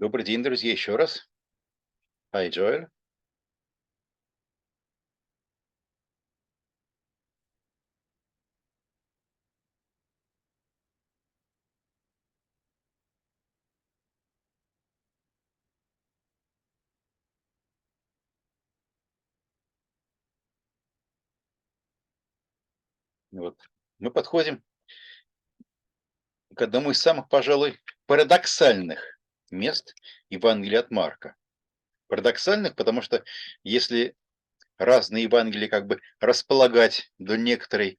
Добрый день, друзья, еще раз. Hi, Joel. Вот. Мы подходим к одному из самых, пожалуй, парадоксальных мест Евангелия от Марка. Парадоксальных, потому что если разные Евангелия как бы располагать до некоторой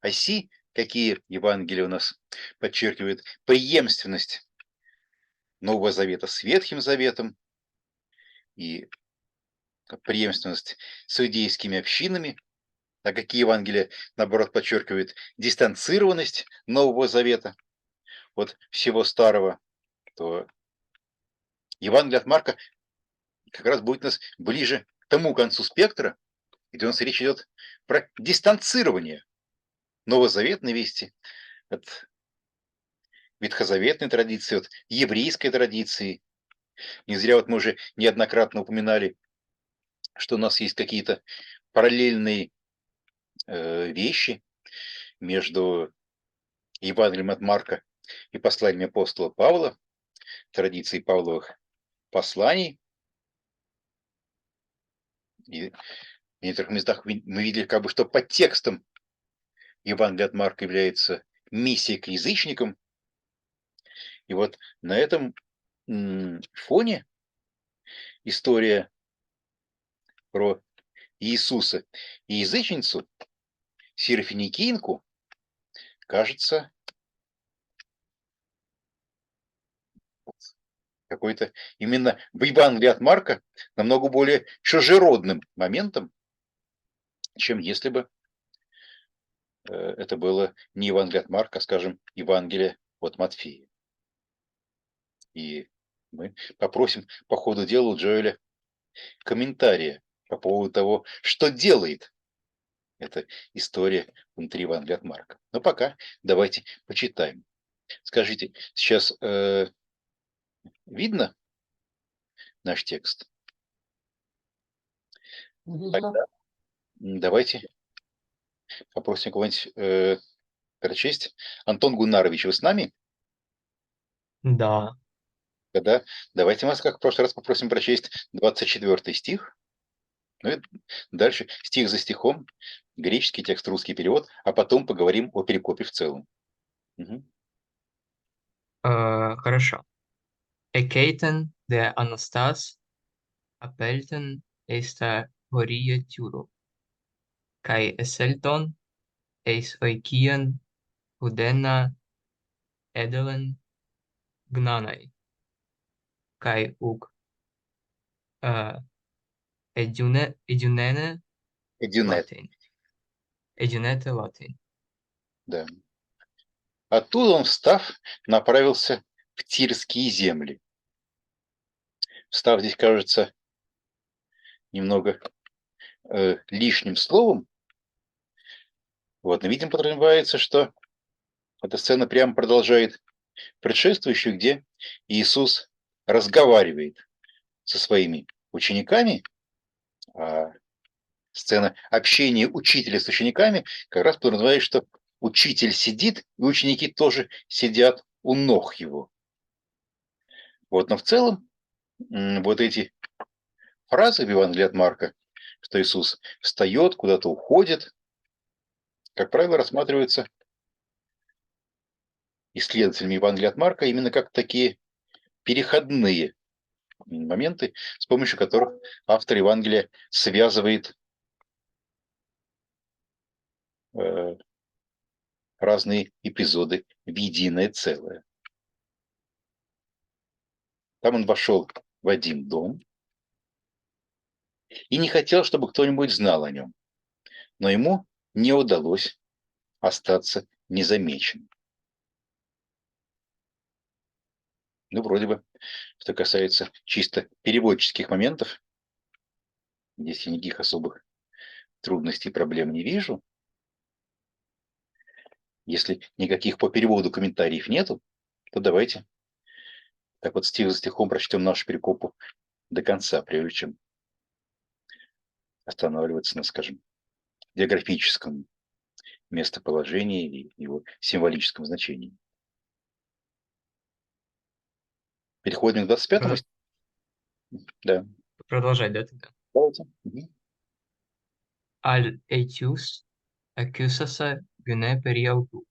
оси, какие Евангелия у нас подчеркивают преемственность Нового Завета с Ветхим Заветом и преемственность с иудейскими общинами, а какие Евангелия, наоборот, подчеркивают дистанцированность Нового Завета от всего старого, то Евангелие от Марка как раз будет у нас ближе к тому концу спектра, где у нас речь идет про дистанцирование новозаветной вести от ветхозаветной традиции, от еврейской традиции. Не зря вот мы уже неоднократно упоминали, что у нас есть какие-то параллельные вещи между Евангелием от Марка и посланиями апостола Павла, традицией Павловых посланий. И в некоторых местах мы видели, как бы, что под текстом Евангелие от Марка является миссией к язычникам. И вот на этом фоне история про Иисуса и язычницу, сирофиникийку, кажется какой-то именно в Евангелии от Марка намного более чужеродным моментом, чем если бы это было не Евангелие от Марка, а, скажем, Евангелие от Матфея. И мы попросим по ходу дела у Джоэля комментария по поводу того, что делает эта история внутри Евангелия от Марка. Но пока давайте почитаем. Скажите, сейчас видно наш текст? Видно. Тогда давайте попросим кого-нибудь прочесть. Антон Гунарович, вы с нами? Да. Тогда давайте мы, как в прошлый раз, попросим прочесть 24 стих. Ну и дальше стих за стихом, греческий текст, русский перевод, а потом поговорим о перекопе в целом. Мгм. Хорошо. Εκέιτεν δε Αναστάς απέλτεν εις τα χωρία Τιούρου, καί εσέλτον εις οικίαν ουδένα έδελεν γνάναι, καί ουκ εδιουνένε Эдюнет, Λάτιν. Εδιουνέτε Λάτιν. да. Оттуда он, встав, направился в Тирские земли. Встав здесь, кажется, немного лишним словом. Вот, но, видимо, подразумевается, что эта сцена прямо продолжает предшествующую, где Иисус разговаривает со своими учениками, а сцена общения учителя с учениками как раз подразумевает, что учитель сидит, и ученики тоже сидят у ног его. Вот, но в целом вот эти фразы в Евангелии от Марка, что Иисус встает, куда-то уходит, как правило, рассматриваются исследователями Евангелия от Марка именно как такие переходные моменты, с помощью которых автор Евангелия связывает э, разные эпизоды в единое целое. Там он вошел в один дом и не хотел, чтобы кто-нибудь знал о нем, но ему не удалось остаться незамеченным. Ну, вроде бы, что касается чисто переводческих моментов, здесь я никаких особых трудностей и проблем не вижу. Если никаких по переводу комментариев нету, то давайте Так вот, стих за стихом прочтем нашу перекопу до конца, прежде чем останавливаться на, скажем, географическом местоположении и его символическом значении. Переходим к 25-му. Да. Продолжать, да, тогда? Давайте. Al etius accusasa gune periautu.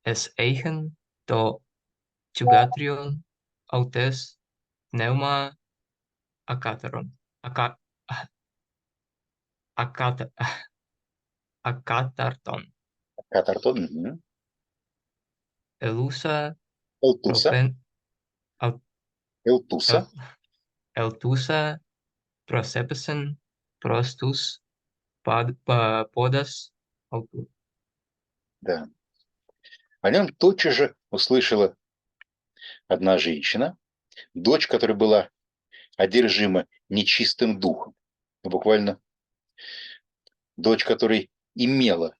Es eigen to tugatrion autes pneuma acataron. Acatarton. Катартон. Elusa Элтуса. propen el, Элтуса. eltusa prosepesen prostus podas autu. Да. О нем тотчас же услышала одна женщина, дочь, которая была одержима нечистым духом. Буквально дочь, которой имела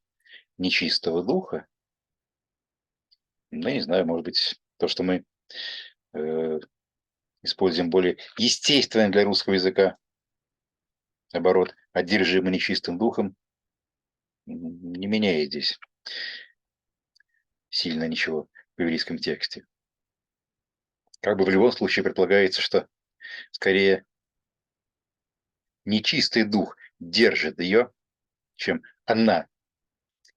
нечистого духа. Ну, не знаю, может быть, то, что мы используем более естественный для русского языка оборот одержима нечистым духом, не меняет здесь сильно ничего в еврейском тексте. Как бы в любом случае предполагается, что скорее нечистый дух держит ее, чем она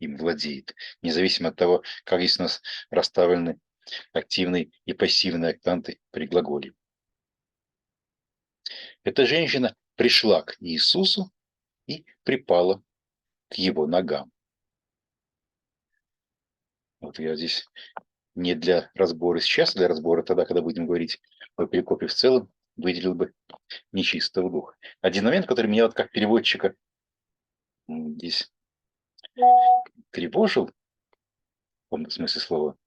им владеет, независимо от того, как здесь у нас расставлены активные и пассивные октанты при глаголе. Эта женщина пришла к Иисусу и припала к его ногам. Вот я здесь не для разбора сейчас, для разбора тогда, когда будем говорить о перекопе в целом, выделил бы нечистого духа. Один момент, который меня вот как переводчика здесь тревожил, в том смысле слова,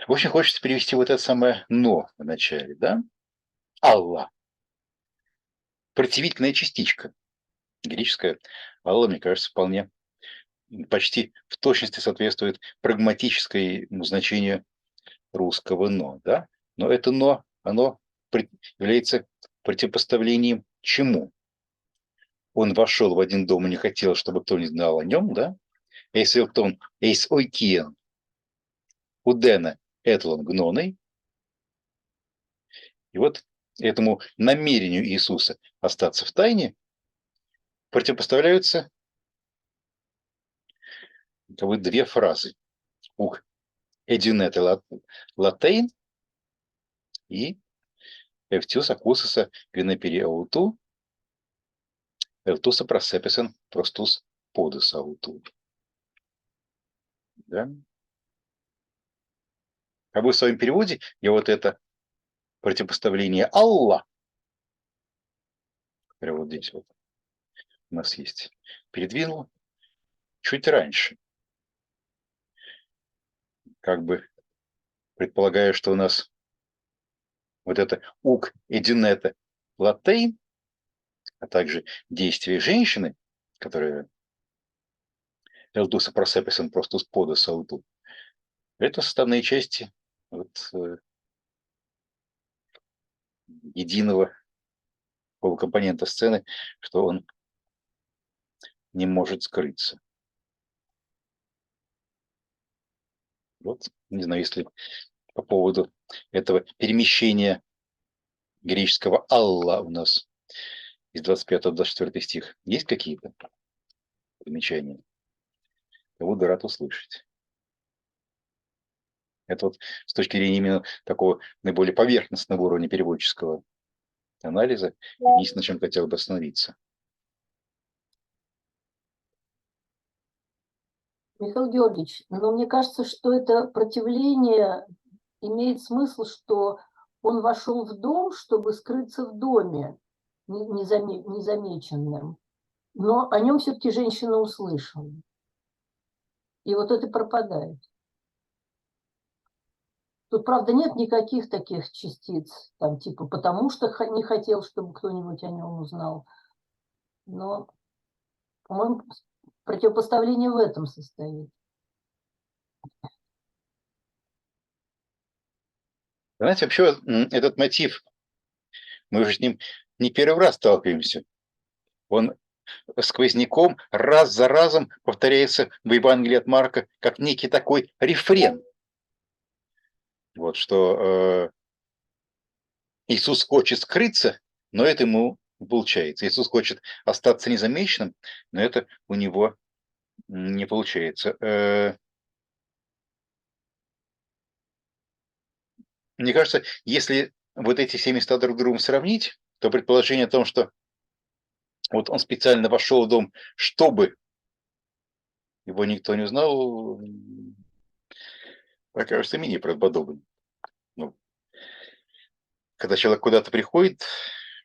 очень хочется перевести вот это самое «но» в начале, да? Алла. Противительная частичка. Греческая Алла, мне кажется, вполне почти в точности соответствует прагматическому значению русского «но», да? Но это «но», оно является противопоставлением чему? Он вошел в один дом и не хотел, чтобы кто-нибудь знал о нем, да? Эйс Элтон, эйс ойкиен, удена этлон гноной. И вот этому намерению Иисуса остаться в тайне противопоставляются две фразы. Ух эдюнете латейн и эвтюс акусуса гвинепериауту эвтуса просеписен простус подус ауту. Да? Как бы в своем переводе я вот это противопоставление Алла, которое вот здесь вот у нас есть, передвинул чуть раньше. Как бы предполагаю, что у нас вот это ук эдюнета латейн, а также действие женщины, которая элтуса просеписен простус подус ауту, это составные части вот, единого компонента сцены, что он не может скрыться. Вот, не знаю, если по поводу этого перемещения греческого «алла» у нас из 25-24 стих есть какие-то замечания? Я буду рад услышать. Это вот с точки зрения именно такого наиболее поверхностного уровня переводческого анализа, единственное, на чем хотел бы остановиться. Михаил Георгиевич, но мне кажется, что это противление имеет смысл, что он вошел в дом, чтобы скрыться в доме незамеченным, но о нем все-таки женщина услышала. И вот это пропадает. Тут, правда, нет никаких таких частиц, там, типа, потому что не хотел, чтобы кто-нибудь о нем узнал. Но, по-моему, противопоставление в этом состоит. Знаете, вообще этот мотив, мы уже с ним не первый раз сталкиваемся. Он сквозняком раз за разом повторяется в Евангелии от Марка как некий такой рефрен. Вот что Иисус хочет скрыться, но это ему не получается. Иисус хочет остаться незамеченным, но это у него не получается. Мне кажется, если вот эти все места друг с другом сравнить, то предположение о том, что вот он специально вошел в дом, чтобы его никто не узнал, покажется менее правдоподобным. Ну, когда человек куда-то приходит,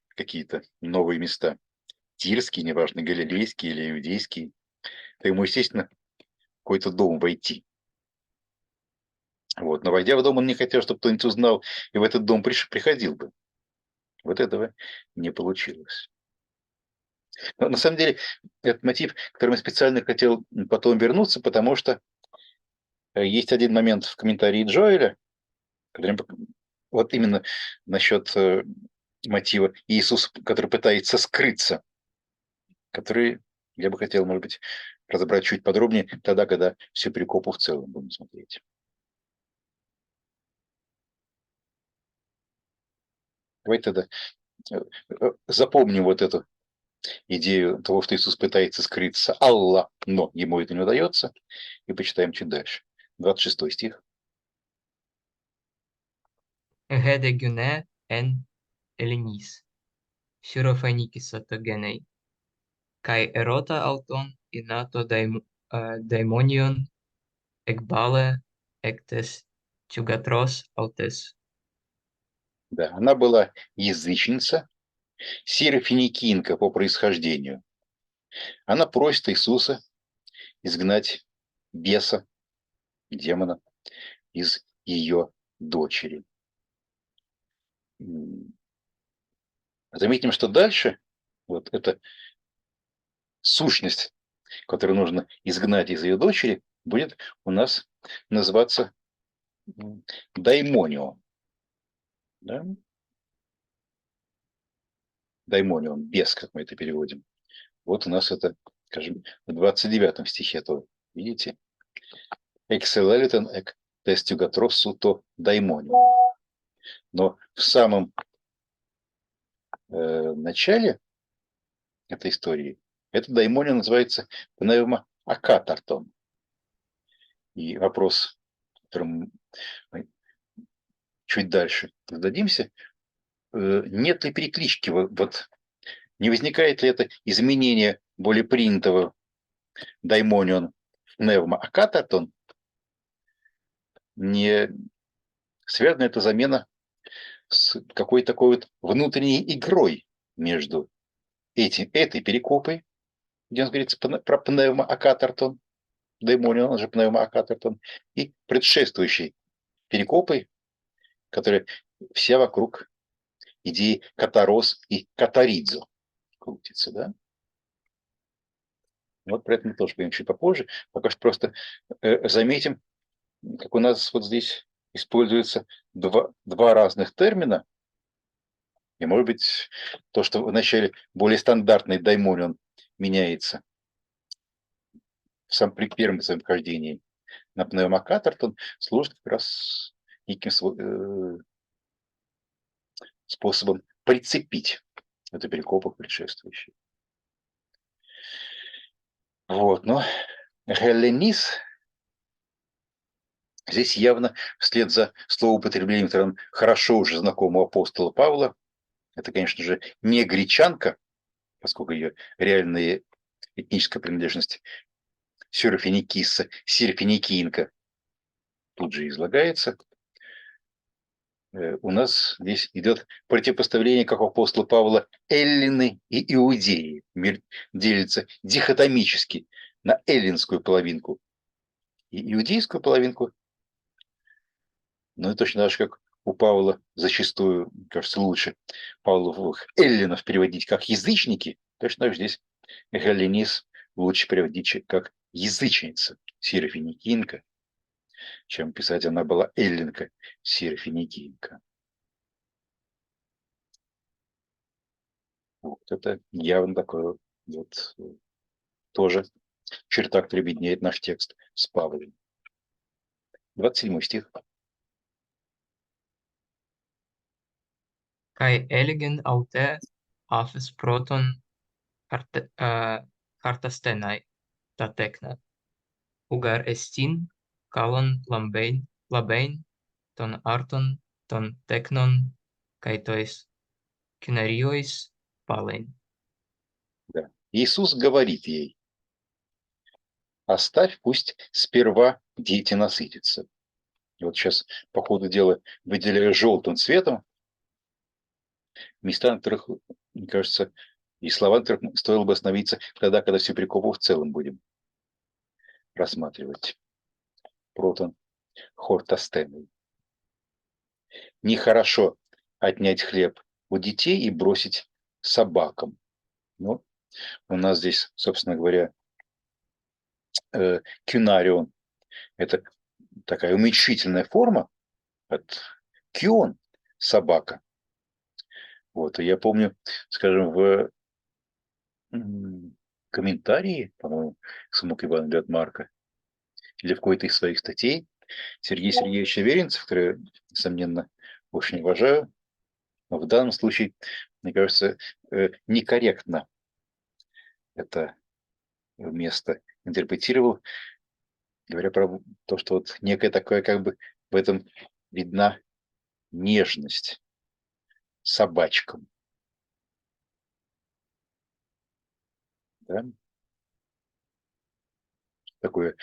в какие-то новые места, тирские, неважно, галилейские или иудейские, то ему, естественно, в какой-то дом войти. Вот. Но войдя в дом, он не хотел, чтобы кто-нибудь узнал, и в этот дом приходил бы. Вот этого не получилось. Но на самом деле, этот мотив, к которому я специально хотел потом вернуться, потому что есть один момент в комментарии Джоэля, который вот именно насчет мотива Иисуса, который пытается скрыться, который я бы хотел, может быть, разобрать чуть подробнее тогда, когда всю перекопу в целом будем смотреть. Давайте тогда запомним вот эту идею того, что Иисус пытается скрыться Аллах, но ему это не удается, и почитаем чуть дальше. 26 стих. Hedegune en Elenis, Syrophonikis genei, kai erota auton inato daimonion ekbale ektes chugatros autes. Да, она была язычница, сирофиникинка по происхождению. Она просит Иисуса изгнать беса, демона, из ее дочери. Заметим, что дальше вот эта сущность, которую нужно изгнать из ее дочери, будет у нас называться даймонион. Да? Даймонион, бес, как мы это переводим. Вот у нас это, скажем, в 29 стихе, то видите? Экселелитен эк тестюгатрос суто даймонион. Но в самом начале этой истории этот даймонион называется пневмоакатартон. И вопрос, которым мы чуть дальше зададимся, нет ли переклички, вот не возникает ли это изменение более принятого даймонион в пневмоакатартон, не связана эта замена с какой-то такой вот внутренней игрой между этой перекопой, где он говорится про пневмоакатартон, даймонион, он же пневмоакатартон, и предшествующей перекопой, которая вся вокруг идеи катарос и катаридзо крутится, да? Вот про это мы тоже поговорим чуть попозже. Пока что просто заметим, как у нас вот здесь используются два разных термина. И, может быть, то, что вначале более стандартный даймонион меняется при первом своем вхождении на пневмокатартон, служит как раз неким способом прицепить эту перекопу к предшествующей. Вот, но Гелленис здесь явно вслед за словоупотреблением, которым хорошо уже знакомого апостола Павла, это, конечно же, не гречанка, поскольку ее реальная этническая принадлежность сирофиникисса, сирофиникиинка тут же излагается. У нас здесь идет противопоставление, как у апостола Павла, эллины и иудеи. Мир делится дихотомически на эллинскую половинку и иудейскую половинку. Ну и точно так же, как у Павла зачастую, кажется, лучше Павловых эллинов переводить как язычники, точно так же здесь галлинис лучше переводить как язычница, сирофиникинка. чем писать она была эллинка, сирофиникийка. Вот это явно такое вот тоже черта, которая объединяет наш текст с Павлом. 27 стих. Kai eligen aute afes proton cartastenai ta tecna. Ugar estin kalon labein ton arton ton tecnon kai tois cynariois palein. Да. Иисус говорит ей: оставь, пусть сперва дети насытятся. И вот сейчас по ходу дела выделяю желтым цветом места, на которых, мне кажется, и слова, на которых стоило бы остановиться тогда, когда всю прикову в целом будем рассматривать. Протон хортостеной. Нехорошо отнять хлеб у детей и бросить собакам. Ну, у нас здесь, собственно говоря, кюнарион – это такая уменьшительная форма от кион – собака. Вот, и я помню, скажем, в комментарии, по-моему, к самому Евангелию от Марка, или в какой-то из своих статей, Сергей Сергеевич Аверинцев, который я, несомненно, очень уважаю, но в данном случае, мне кажется, некорректно это место интерпретировал, говоря про то, что вот некая такая, как бы в этом видна нежность собачкам. Да? Такое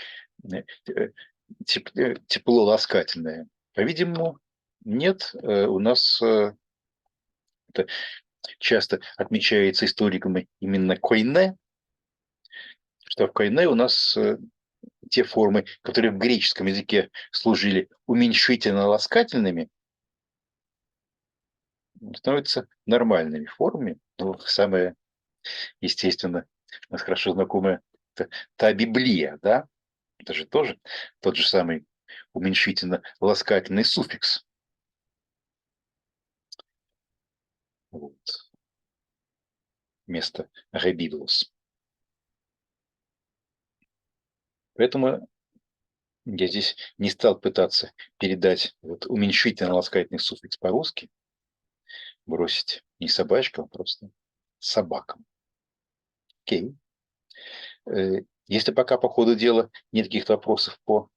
тепло ласкательное. По-видимому, нет, у нас это часто отмечается историками именно койне, что в койне у нас те формы, которые в греческом языке служили уменьшительно-ласкательными, становятся нормальными формами. Ну, самое, естественно, у нас хорошо знакомая та Библия, да? Это же тоже тот же самый уменьшительно-ласкательный суффикс. Вот. Вместо «ребидлос». Поэтому я здесь не стал пытаться передать вот уменьшительно-ласкательный суффикс по-русски, бросить не собачкам, а просто собакам. Окей. Если пока по ходу дела нет каких-то вопросов по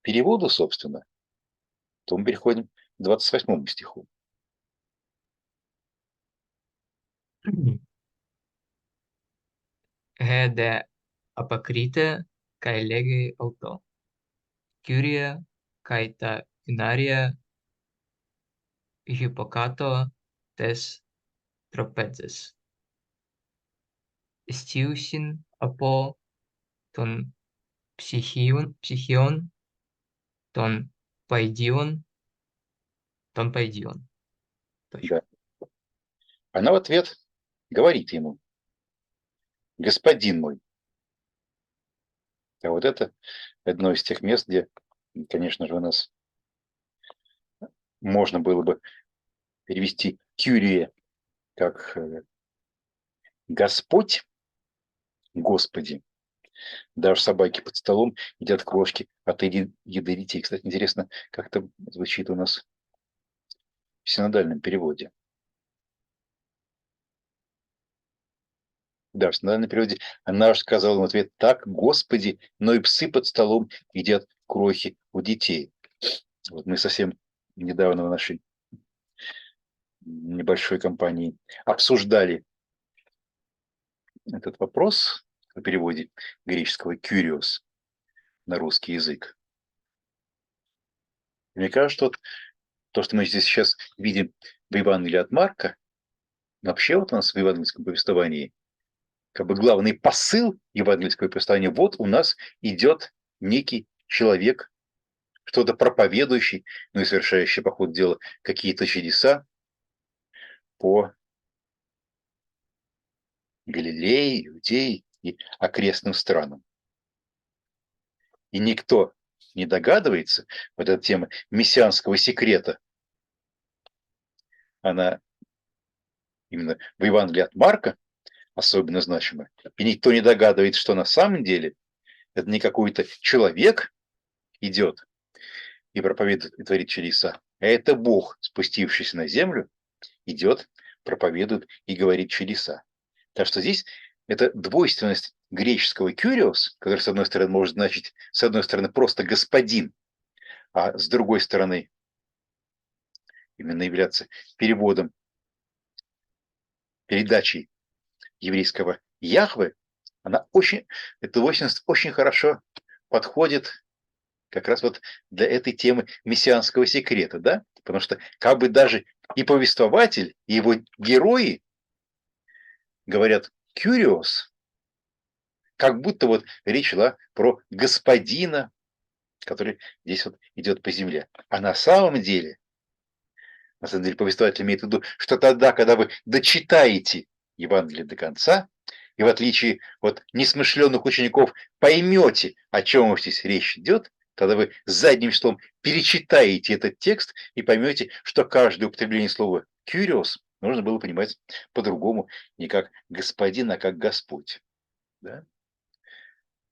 переводу, собственно, то мы переходим к 28 стиху. He de apacrite kai legi auto. Kyrie kai ta cnaria hypocato tes tropezes. Stiusin apo ton psychion ton paidion Точка. Да. Она в ответ говорит ему: господин мой. А вот это одно из тех мест, где, конечно же, у нас можно было бы перевести «кюрие» как «Господь», «Господи». Даже собаки под столом едят крошки от еды детей. Кстати, интересно, как это звучит у нас в синодальном переводе. Да, в синодальном переводе она же сказала ему в ответ: так, Господи, но и псы под столом едят крохи у детей. Вот мы совсем недавно в нашей небольшой компании обсуждали этот вопрос о переводе греческого «кюриос» на русский язык. Мне кажется, что то, что мы здесь сейчас видим в Евангелии от Марка, вообще вот у нас в евангельском повествовании, как бы главный посыл евангельского повествования: вот у нас идет некий человек, что-то проповедующий, ну и совершающий по ходу дела какие-то чудеса по Галилее, Иудее и окрестным странам. И никто не догадывается, вот эта тема мессианского секрета, она именно в Евангелии от Марка особенно значима. И никто не догадывается, что на самом деле это не какой-то человек идет и проповедует и творит чудеса, а это Бог, спустившийся на землю, идет, проповедует и говорит чудеса. Так что здесь это двойственность греческого «кюриос», который, с одной стороны, может значить, с одной стороны, просто «господин», а с другой стороны, именно являться переводом, передачей еврейского «Яхве», эта двойственность очень хорошо подходит как раз вот для этой темы мессианского секрета, да? Потому что как бы даже и повествователь, и его герои говорят «кюриос», как будто вот речь шла про господина, который здесь вот идет по земле. А на самом деле повествователь имеет в виду, что тогда, когда вы дочитаете Евангелие до конца, и в отличие от несмышленных учеников поймете, о чем здесь речь идет, тогда вы задним числом перечитаете этот текст и поймете, что каждое употребление слова «кюриос» нужно было понимать по-другому, не как «господин», а как «Господь». Да?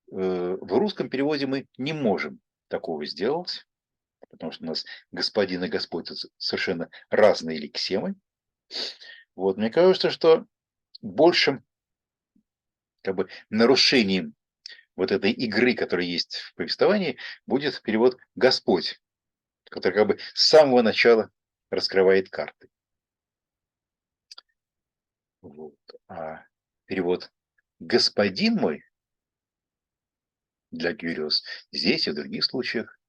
В русском переводе мы не можем такого сделать, потому что у нас господин и Господь совершенно разные лексемы. Вот, мне кажется, что большим как бы нарушением вот этой игры, которая есть в повествовании, будет перевод «Господь», который как бы с самого начала раскрывает карты. Вот. А перевод «Господин мой» для Кюриос здесь и в других случаях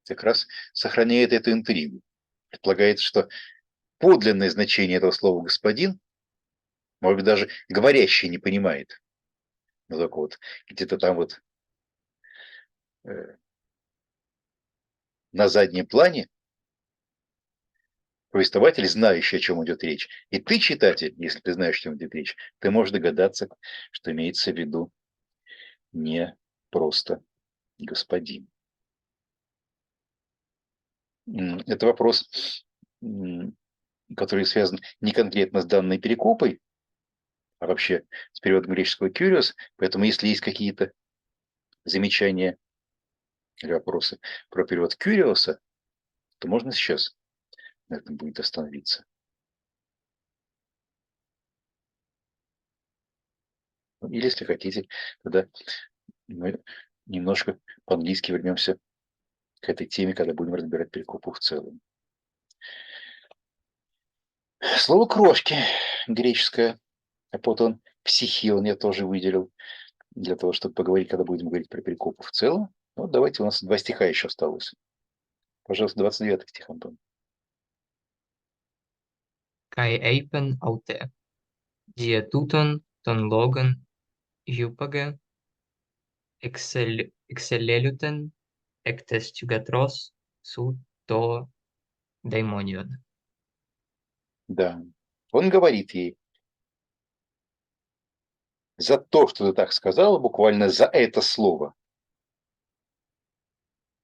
как раз сохраняет эту интригу. Предполагается, что подлинное значение этого слова «господин», может быть, даже говорящий не понимает. Но только вот где-то там вот на заднем плане повествователь, знающий, о чем идет речь. И ты, читатель, если ты знаешь, о чем идет речь, ты можешь догадаться, что имеется в виду не просто господин. Это вопрос, который связан не конкретно с данной перекопой, а вообще с переводом греческого «кюриос». Поэтому если есть какие-то замечания или вопросы про перевод «кюриоса», то можно сейчас на этом будет остановиться. Или, если хотите, тогда мы немножко по-английски вернемся к этой теме, когда будем разбирать перекопу в целом. Слово «крошки» греческое, апотон психион я тоже выделил для того, чтобы поговорить, когда будем говорить про перекопу в целом. Вот давайте, у нас 2 стиха еще осталось. Пожалуйста, 29 стих, Антон. Kai eipen aute, die tuton ton logan jupage, excelleluten, ectes tugatros, su to daimonion. Да. Он говорит ей: за то, что ты так сказала, буквально за это слово.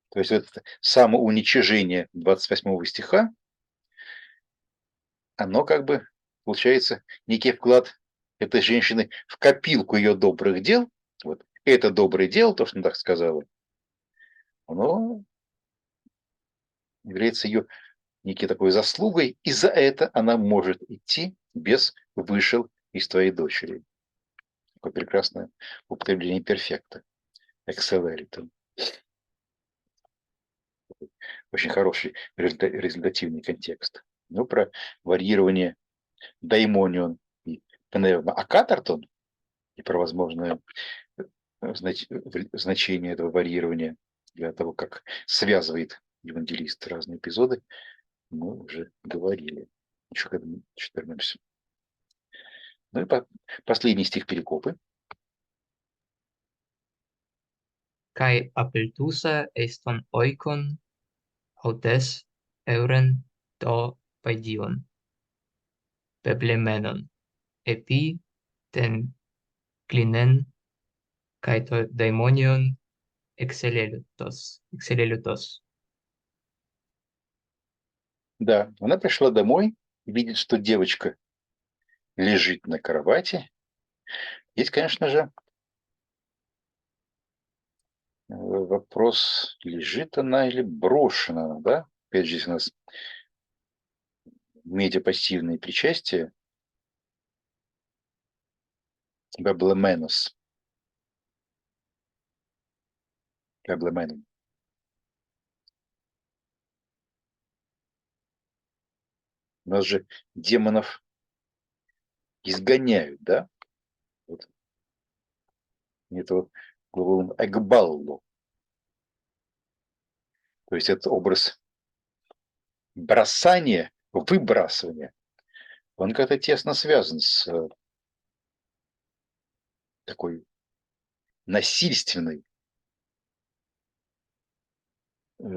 То есть это самоуничижение 28 стиха, оно как бы получается некий вклад этой женщины в копилку ее добрых дел. Вот это доброе дело, то, что она так сказала, оно является ее некой такой заслугой, и за это она может идти без «вышел из твоей дочери». Такое прекрасное употребление перфекта. Accelerated. Очень хороший результативный контекст. Ну, про варьирование даймонион и пневмоакатартон и про возможное значение этого варьирования для того, как связывает евангелист разные эпизоды, мы уже говорили. Еще к этому вернемся. Ну и последний стих перекопы. Kai apeltusa eston oikon autes euren to paidion. Peblemenon. Epi ten clinen kai to daimonion Excelelitos. Excelelitos. Да, она пришла домой, видит, что девочка лежит на кровати. Здесь, конечно же, вопрос, лежит она или брошена она, да? Опять же, здесь у нас медиапассивные причастия. Баблеменос. Баблеменом. У нас же демонов изгоняют, да? Вот. Это вот глаголом эгбаллу. То есть это образ бросания, выбрасывания. Он как-то тесно связан с такой насильственной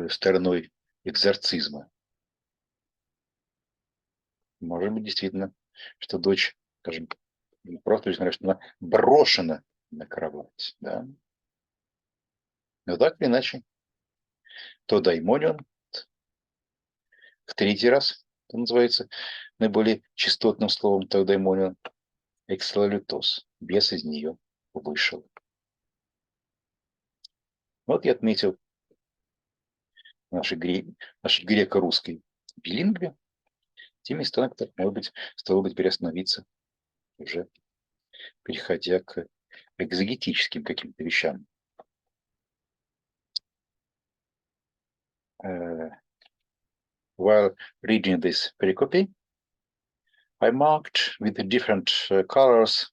стороной экзорцизма. Может быть, действительно, что дочь, скажем, просто говорят, что она брошена на кровать. Да? Но так или иначе, то даймонион, в третий раз, это называется наиболее частотным словом, то даймонион, экслалютос, бес из нее вышел. Вот я отметил нашей греко-русской билингве те места, на которых, может быть, стоило бы теперь остановиться, уже переходя к экзегетическим каким-то вещам. While reading this pericope, I marked with the different colors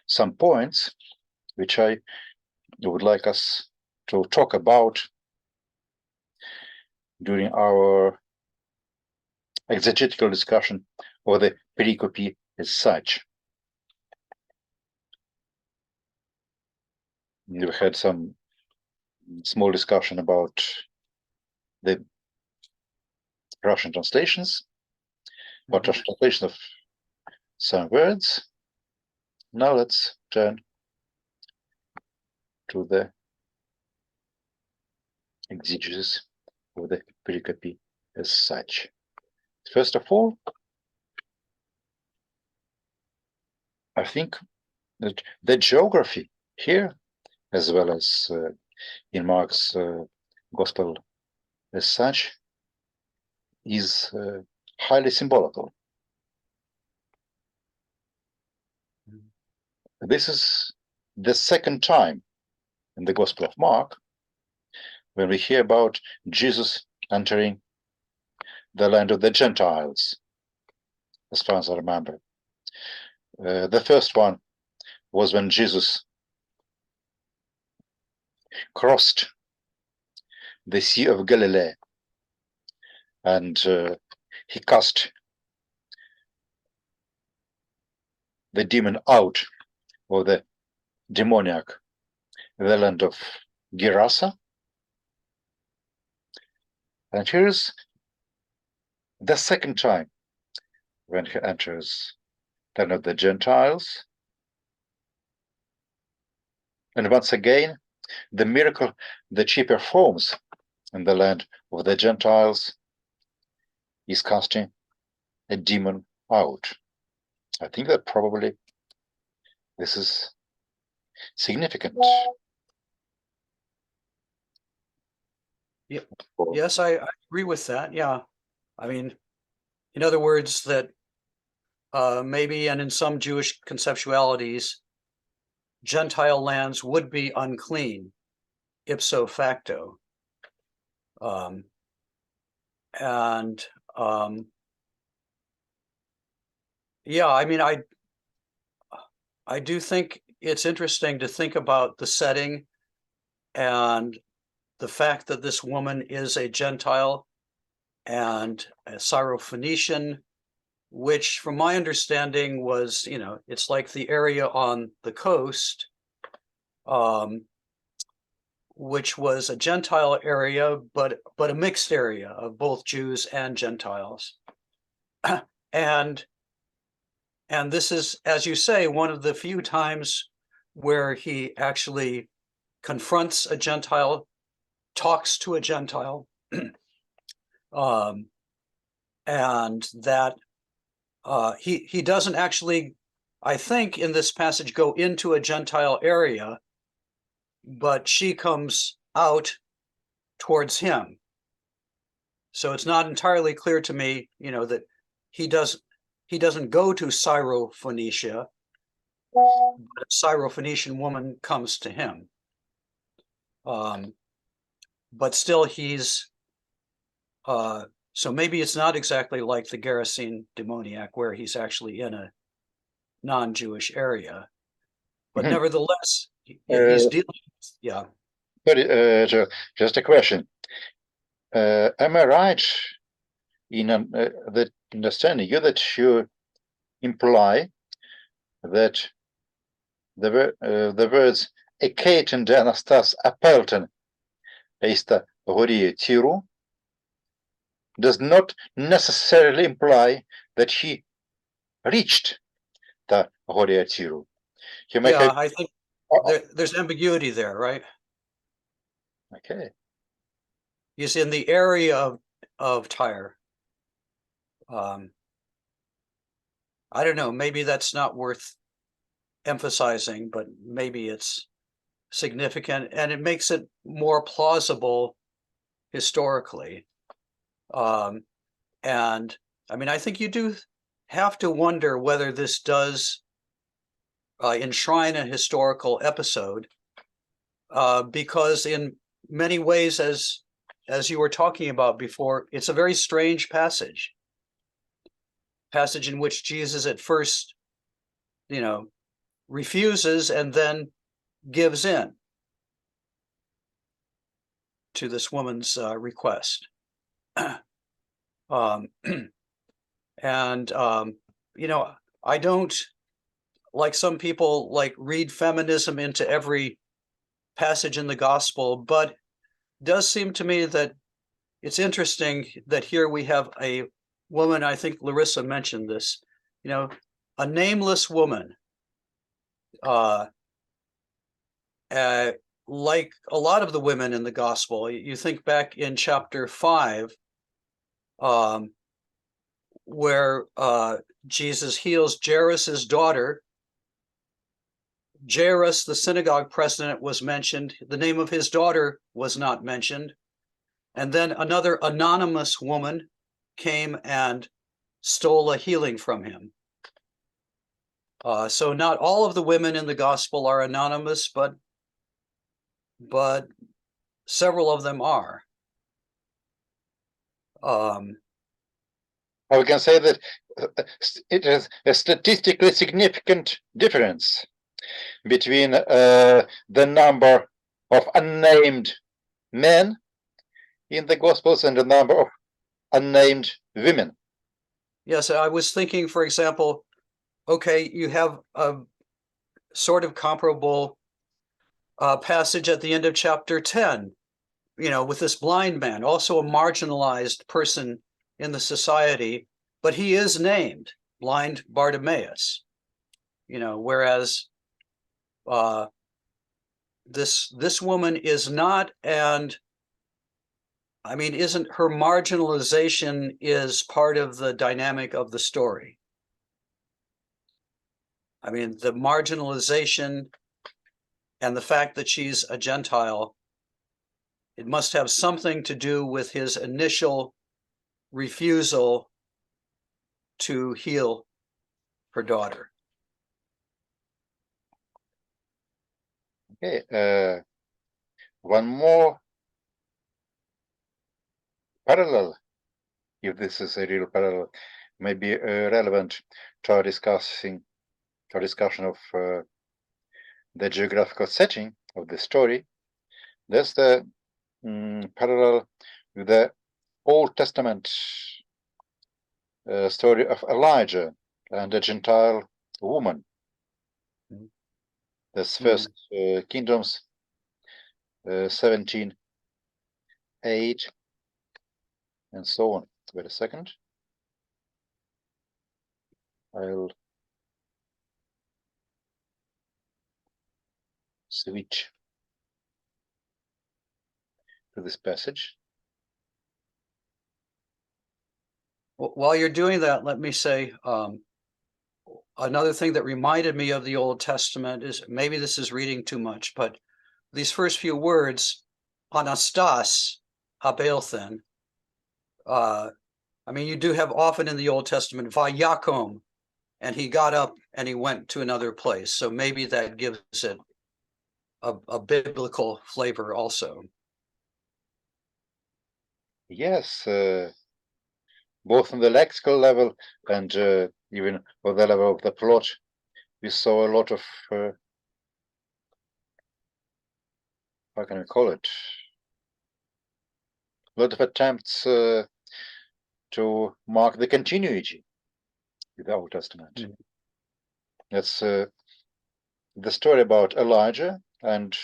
some points which I would like us to talk about during our exegetical discussion of the pericope as such. We had some small discussion about the Russian translations, but translation of some words. Now let's turn to the exegesis of the pericope as such. First of all, I think that the geography here, as well as in Mark's Gospel as such, is highly symbolical. This is the second time in the Gospel of Mark when we hear about Jesus entering the land of the Gentiles, as far as I remember. The first one was when Jesus crossed the Sea of Galilee and he cast the demon out, or the demoniac, in the land of Gerasa. And here's the second time when he enters the land of the Gentiles. And once again, the miracle that he performs in the land of the Gentiles is casting a demon out. I think that probably this is significant. Yes, I agree with that. Yeah. I mean, in other words, that maybe, and in some Jewish conceptualities, Gentile lands would be unclean ipso facto. Yeah, I mean, I do think it's interesting to think about the setting and the fact that this woman is a Gentile and a Syrophoenician, which from my understanding was, it's like the area on the coast, which was a Gentile area, but a mixed area of both Jews and Gentiles. And this is, as you say, one of the few times where he actually confronts a Gentile, talks to a Gentile, and that he doesn't actually, I think, in this passage go into a Gentile area, but she comes out towards him. So it's not entirely clear to me, that he doesn't go to Syrophoenicia, but a Syrophoenician woman comes to him. But still he's, so maybe it's not exactly like the Gerasene demoniac where he's actually in a non-Jewish area, but nevertheless, he's dealing with, yeah. Sorry, Joe, just a question. Am I right in that understanding you that you imply that the words «Εκέιτεν de Anastas apelten eista Horia Tiru» does not necessarily imply that he reached the Horia Tiru. He may Yeah, have. I think there's ambiguity there, right? Okay. He's in the area of Tyre. I don't know, maybe that's not worth emphasizing, but maybe it's significant and it makes it more plausible historically. And I mean, I think you do have to wonder whether this does enshrine a historical episode, because in many ways, as you were talking about before, it's a very strange passage in which Jesus at first, refuses and then gives in to this woman's request. And I don't, like some people, read feminism into every passage in the gospel, but it does seem to me that it's interesting that here we have a woman, I think Larissa mentioned this, a nameless woman, like a lot of the women in the gospel. You think back in chapter 5, where Jesus heals Jairus's daughter. Jairus, the synagogue president, was mentioned. The name of his daughter was not mentioned. And then another anonymous woman came and stole a healing from him. So not all of the women in the gospel are anonymous, but several of them are. We can say that it is a statistically significant difference between the number of unnamed men in the Gospels and the number of unnamed women. Yes, I was thinking, for example, okay, you have a sort of comparable passage at the end of chapter 10, with this blind man, also a marginalized person in the society, but he is named blind Bartimaeus, whereas this woman is not, and I mean, isn't her marginalization is part of the dynamic of the story. I mean, the marginalization and the fact that she's a Gentile, it must have something to do with his initial refusal to heal her daughter. Okay, one more parallel, if this is a real parallel, may be relevant to our discussion of the geographical setting of the story. That's the parallel with the Old Testament story of Elijah and a Gentile woman. That's First Kingdoms 17:8 and so on. Wait a second. I'll switch to this passage. While you're doing that, let me say another thing that reminded me of the Old Testament is, maybe this is reading too much, but these first few words, anastas, abelthen, I mean, you do have often in the Old Testament, vayakom, and he got up and he went to another place. So maybe that gives it a biblical flavor also. Yes, both on the lexical level and even on the level of the plot, we saw a lot of, how can we call it? A lot of attempts to mark the continuity with the Old Testament. Mm. That's the story about Elijah, and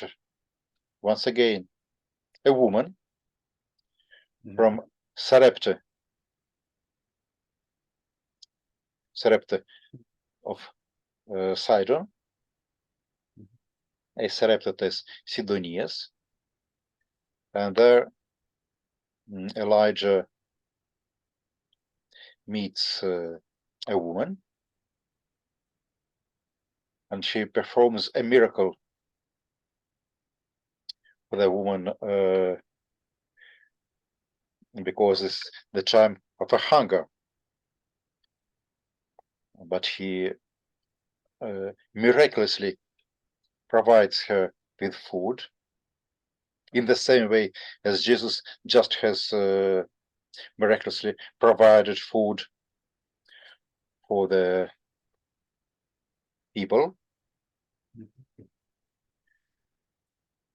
once again, a woman from Sarepta of Sidon, a Sarepta tes Sidonias, and there Elijah meets a woman, and she performs a miracle for the woman because it's the time of a hunger. But he miraculously provides her with food in the same way as Jesus just has miraculously provided food for the people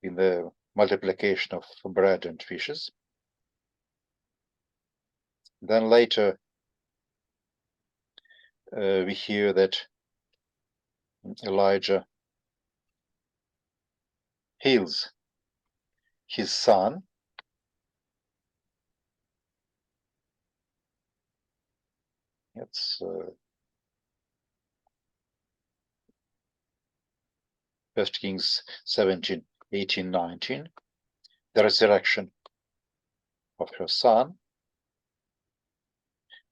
in the multiplication of bread and fishes. Then later we hear that Elijah heals his son. It's 1 Kings 17, 18, 19, the resurrection of her son.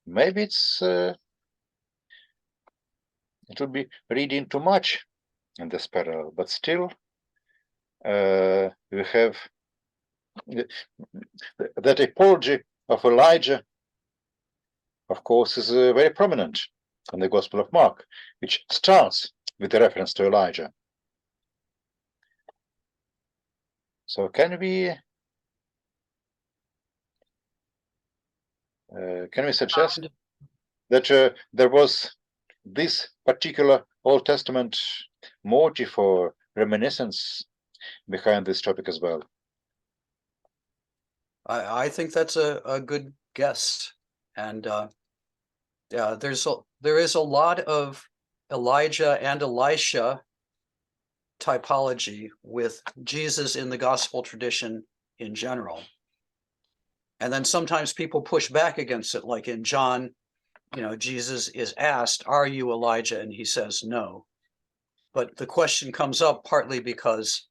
Maybe it will be reading too much in this parallel, but still we have that apology of Elijah, of course, is very prominent in the Gospel of Mark, which starts with a reference to Elijah. So can we suggest that there was this particular Old Testament motive or reminiscence behind this topic as well? I think that's a good guess. And yeah, there is a lot of Elijah and Elisha typology with Jesus in the gospel tradition in general. And then sometimes people push back against it, like in John, Jesus is asked, "Are you Elijah?" And he says no. But the question comes up partly because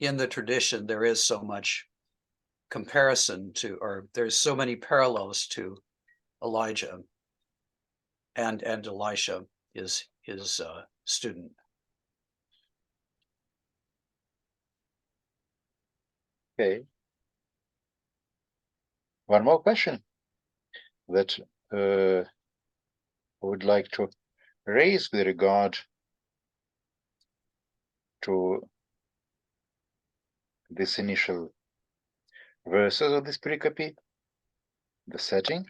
in the tradition there is so much comparison to, or there's so many parallels to Elijah, and Elisha is his student. Okay. One more question that I would like to raise with regard to this initial verses of this pericope, the setting,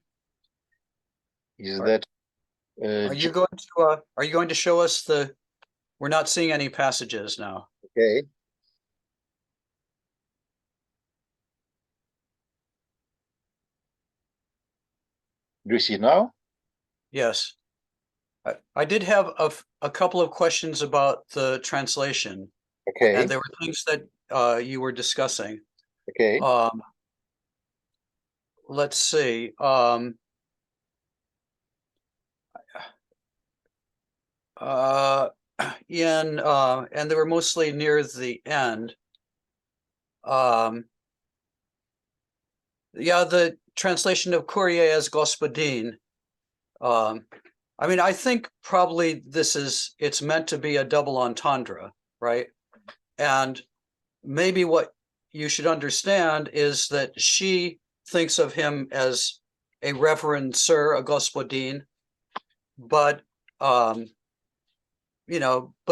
is that Are you going to show us the? We're not seeing any passages now. okay. Do you see now? Yes. I did have a couple of questions about the translation, Okay. and there were things that you were discussing. Okay. Let's see. And they were mostly near the end. Yeah, the translation of Kyrie as Господин. I mean, I think probably it's meant to be a double entendre, right? And maybe what you should understand is that she thinks of him as a reverend sir, a Господин, but but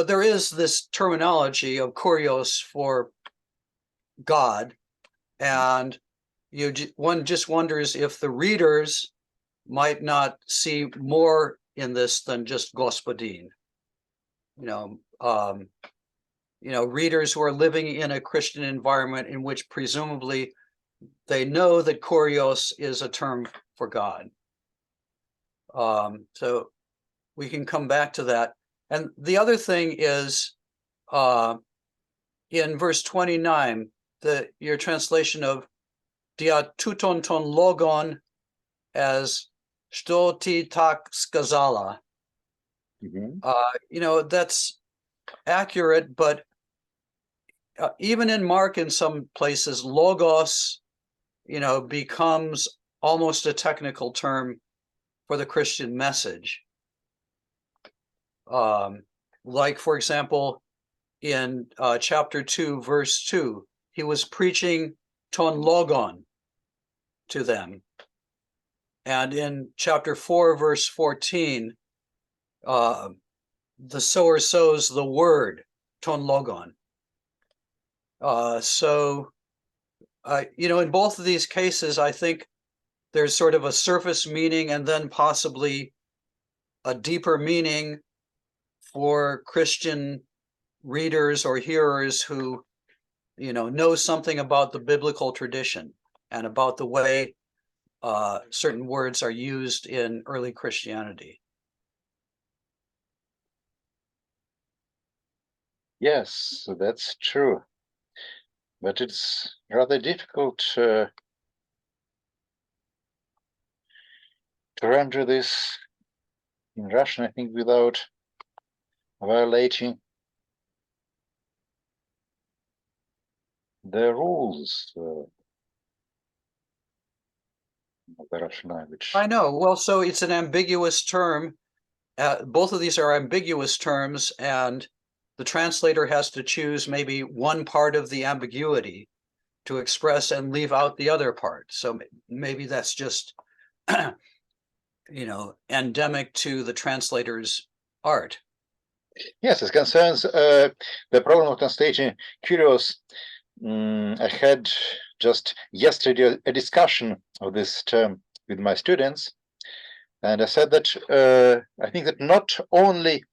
there is this terminology of kurios for God, and one just wonders if the readers might not see more in this than just Господин. Readers who are living in a Christian environment in which presumably they know that kurios is a term for God. So we can come back to that. And the other thing is in verse 29, your translation of dia tuton ton logon as stoti tak skazala. That's accurate, but even in Mark, in some places, logos, becomes almost a technical term for the Christian message. Like, for example, in chapter 2, verse 2, he was preaching ton logon to them. And in chapter 4, verse 14, the sower sows the word, ton logon. In both of these cases, I think there's sort of a surface meaning and then possibly a deeper meaning for Christian readers or hearers who, know something about the biblical tradition and about the way certain words are used in early Christianity. Yes, that's true. But it's rather difficult to render this in Russian, I think, without violating the rules of the Russian language. I know. Well, so it's an ambiguous term. Both of these are ambiguous terms, and the translator has to choose maybe one part of the ambiguity to express and leave out the other part. So maybe that's just, endemic to the translator's art. Yes, it concerns the problem of translating kurios. I had just yesterday a discussion of this term with my students, and I said that I think that not only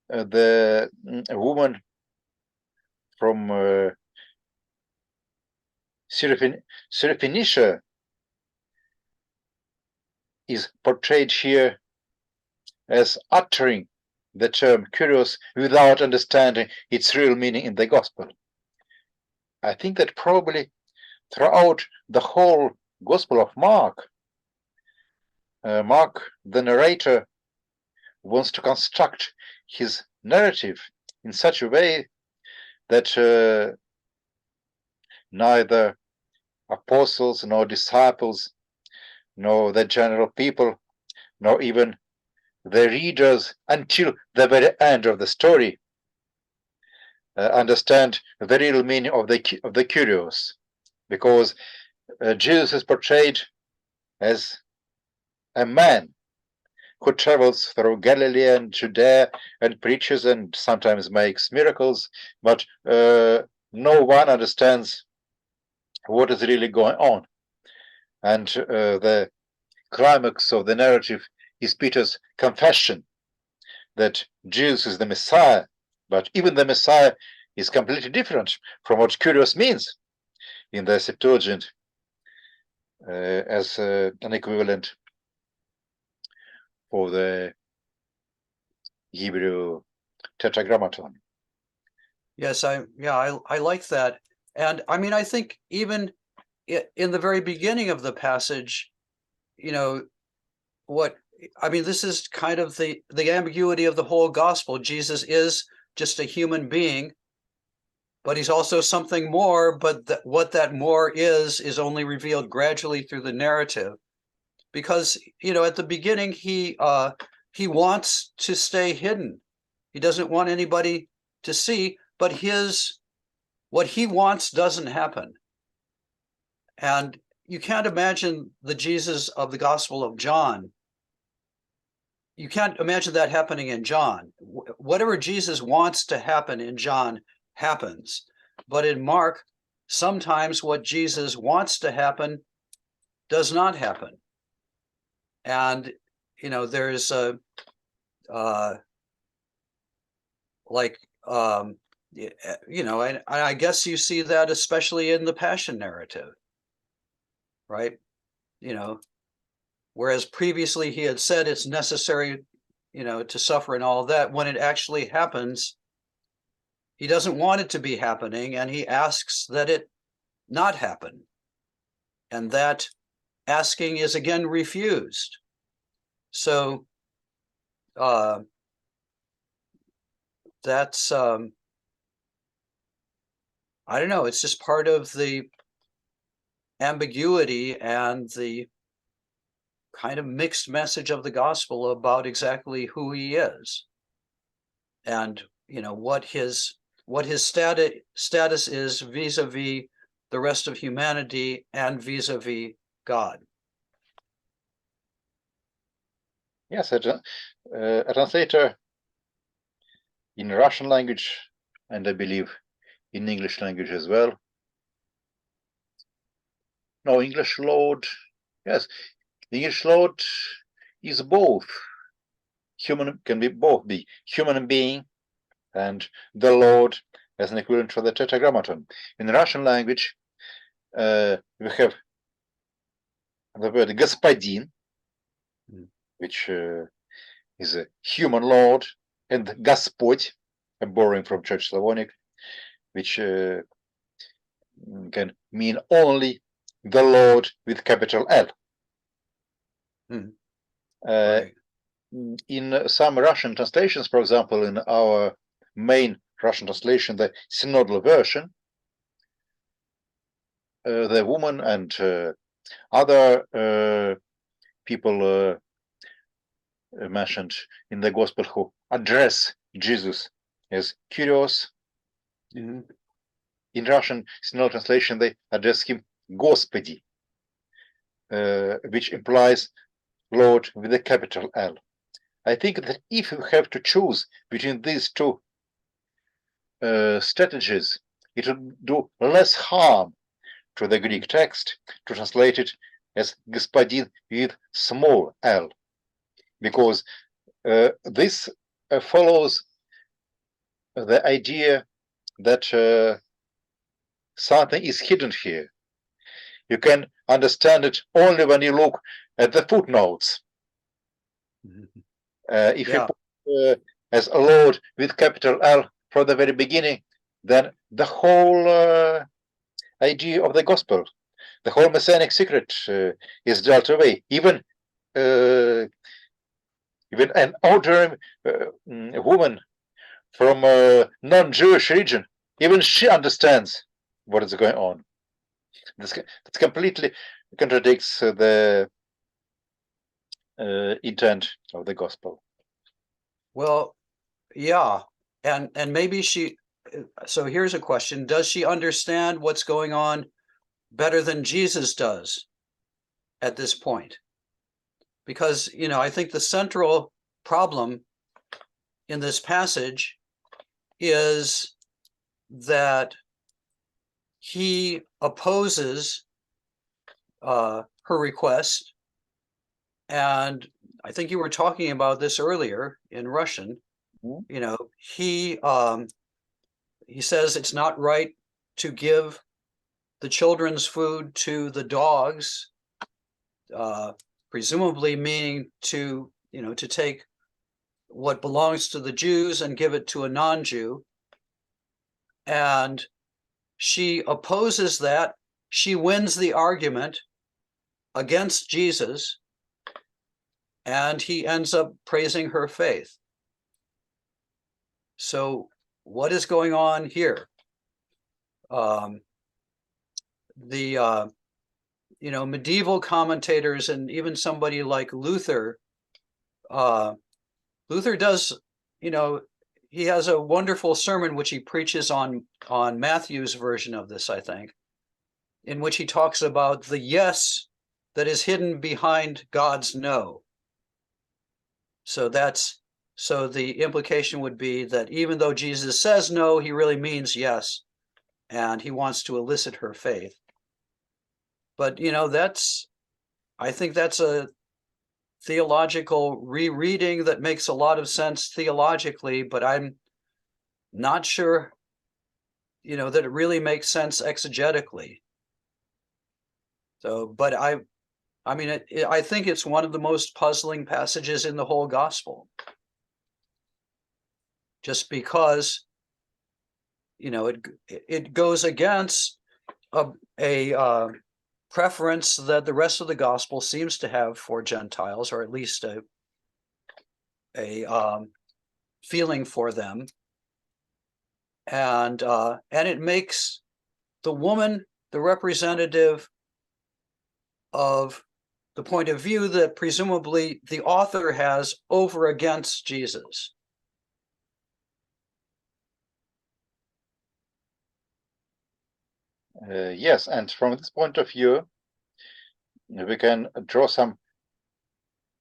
the woman from Syrophoenicia is portrayed here as uttering the term kurios without understanding its real meaning in the gospel. I think that probably throughout the whole gospel of Mark, Mark, the narrator, wants to construct his narrative in such a way that neither apostles nor disciples nor the general people nor even the readers until the very end of the story understand the real meaning of the kurios, because Jesus is portrayed as a man who travels through Galilee and Judea and preaches and sometimes makes miracles, but no one understands what is really going on. And the climax of the narrative is Peter's confession that Jesus is the Messiah, but even the Messiah is completely different from what kurios means in the Septuagint as an equivalent for the Hebrew tetragrammaton. Yes, I like that. And I mean, I think even in the very beginning of the passage, this is kind of the ambiguity of the whole gospel. Jesus is just a human being, but he's also something more, but what that more is only revealed gradually through the narrative. Because, you know, at the beginning, he wants to stay hidden. He doesn't want anybody to see, but what he wants doesn't happen. And you can't imagine the Jesus of the Gospel of John. You can't imagine that happening in John. Whatever Jesus wants to happen in John happens. But in Mark, sometimes what Jesus wants to happen does not happen. And, you know, there's a, you know, and I guess you see that especially in the Passion narrative, right? You know, whereas previously he had said it's necessary, you know, to suffer and all that, when it actually happens, he doesn't want it to be happening, and he asks that it not happen. And that asking is again refused. So that's, I don't know, it's just part of the ambiguity and the kind of mixed message of the gospel about exactly who he is, and, you know, what his status is vis-a-vis the rest of humanity and vis-a-vis God. Yes, a translator in Russian language, and I believe in English language as well. No, English Lord, yes, English Lord is both human, can be both be human being and the Lord as an equivalent for the tetragrammaton. In Russian language, we have the word господин, which is a human Lord, and Господь, borrowing from Church Slavonic, which can mean only the Lord with capital L. Right. In some Russian translations, for example, in our main Russian translation, the synodal version, the woman and other people mentioned in the gospel who address Jesus as Kyrios. In Russian synodal translation, they address him Господи, which implies Lord with a capital L. I think that if you have to choose between these two strategies, it would do less harm to the Greek text to translate it as господин with small l, because this follows the idea that something is hidden here. You can understand it only when you look at the footnotes. If you put as a Lord with capital L from the very beginning, then the whole idea of the gospel, the whole messianic secret is dealt away. Even an ordinary woman from a non-Jewish region, even she understands what is going on. This completely contradicts the intent of the gospel. Well, yeah, and maybe she. So here's a question: does she understand what's going on better than Jesus does at this point? Because, you know, I think the central problem in this passage is that he opposes her request. And I think you were talking about this earlier in Russian. You know, he says it's not right to give the children's food to the dogs, presumably meaning to, you know, to take what belongs to the Jews and give it to a non-Jew. And she opposes that. She wins the argument against Jesus, and he ends up praising her faith. So what is going on here? Medieval commentators and even somebody like Luther, Luther does, he has a wonderful sermon which he preaches on Matthew's version of this, I think, in which he talks about the yes that is hidden behind God's no. So the implication would be that even though Jesus says no, he really means yes, and he wants to elicit her faith. But I think that's a theological rereading that makes a lot of sense theologically, but I'm not sure, that it really makes sense exegetically. So, but I think it's one of the most puzzling passages in the whole gospel, just because, it goes against a preference that the rest of the gospel seems to have for Gentiles, or at least a feeling for them, and it makes the woman the representative of the point of view that presumably the author has over against Jesus. Yes, and from this point of view, we can draw some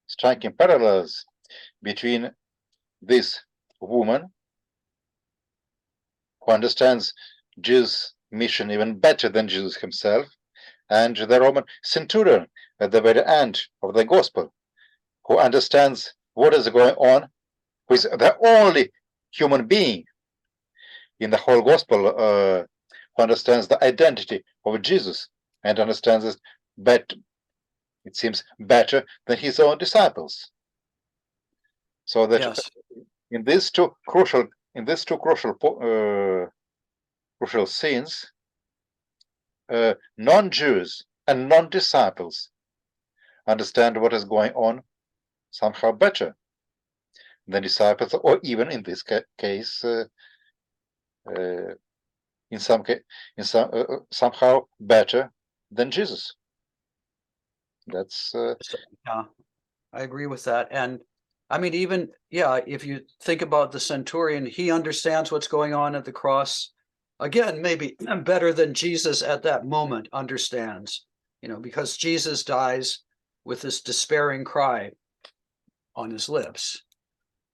striking parallels between this woman who understands Jesus' mission even better than Jesus himself, and the Roman centurion at the very end of the gospel, who understands what is going on, who is the only human being in the whole gospel who understands the identity of Jesus and understands it better, it seems, better than his own disciples. So that Yes. in these two crucial scenes, non-Jews and non-disciples understand what is going on somehow better than disciples, or even in this case, somehow better than Jesus. That's Yeah, I agree with that. And I mean, even, if you think about the centurion, he understands what's going on at the cross. Again, maybe better than Jesus at that moment understands, because Jesus dies with this despairing cry on his lips.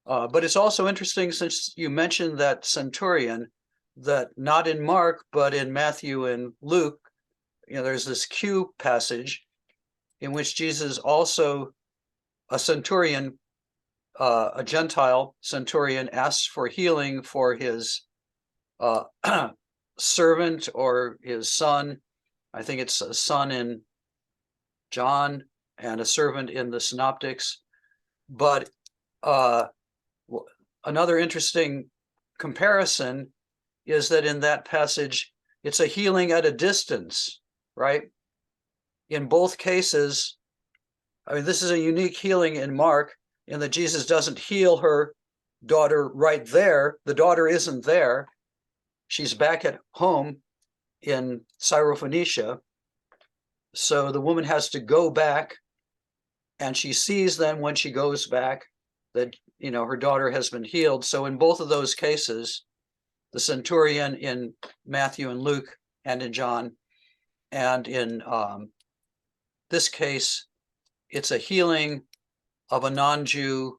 But it's also interesting, since you mentioned that centurion, that not in Mark, but in Matthew and Luke, there's this Q passage in which Jesus also, a centurion, a Gentile centurion, asks for healing for his servant or his son. I think it's a son in John and a servant in the Synoptics. But another interesting comparison is that in that passage, it's a healing at a distance, right? In both cases, I mean, this is a unique healing in Mark, in that Jesus doesn't heal her daughter right there. The daughter isn't there. She's back at home in Syrophoenicia. So the woman has to go back, and she sees then when she goes back that, her daughter has been healed. So in both of those cases, the centurion in Matthew and Luke and in John, and in this case, it's a healing of a non-Jew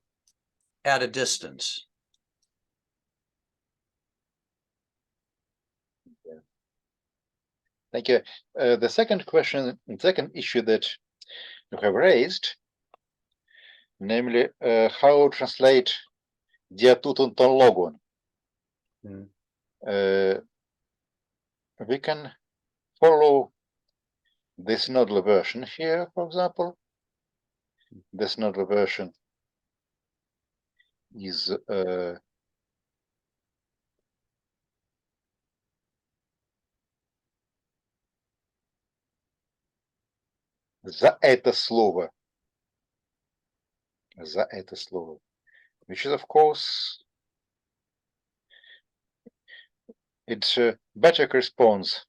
at a distance. Thank you. The second issue that you have raised, namely how to translate diatouton ton logon. We can follow the synodal version here, for example. The synodal version is за это слово, which is, of course, it better corresponds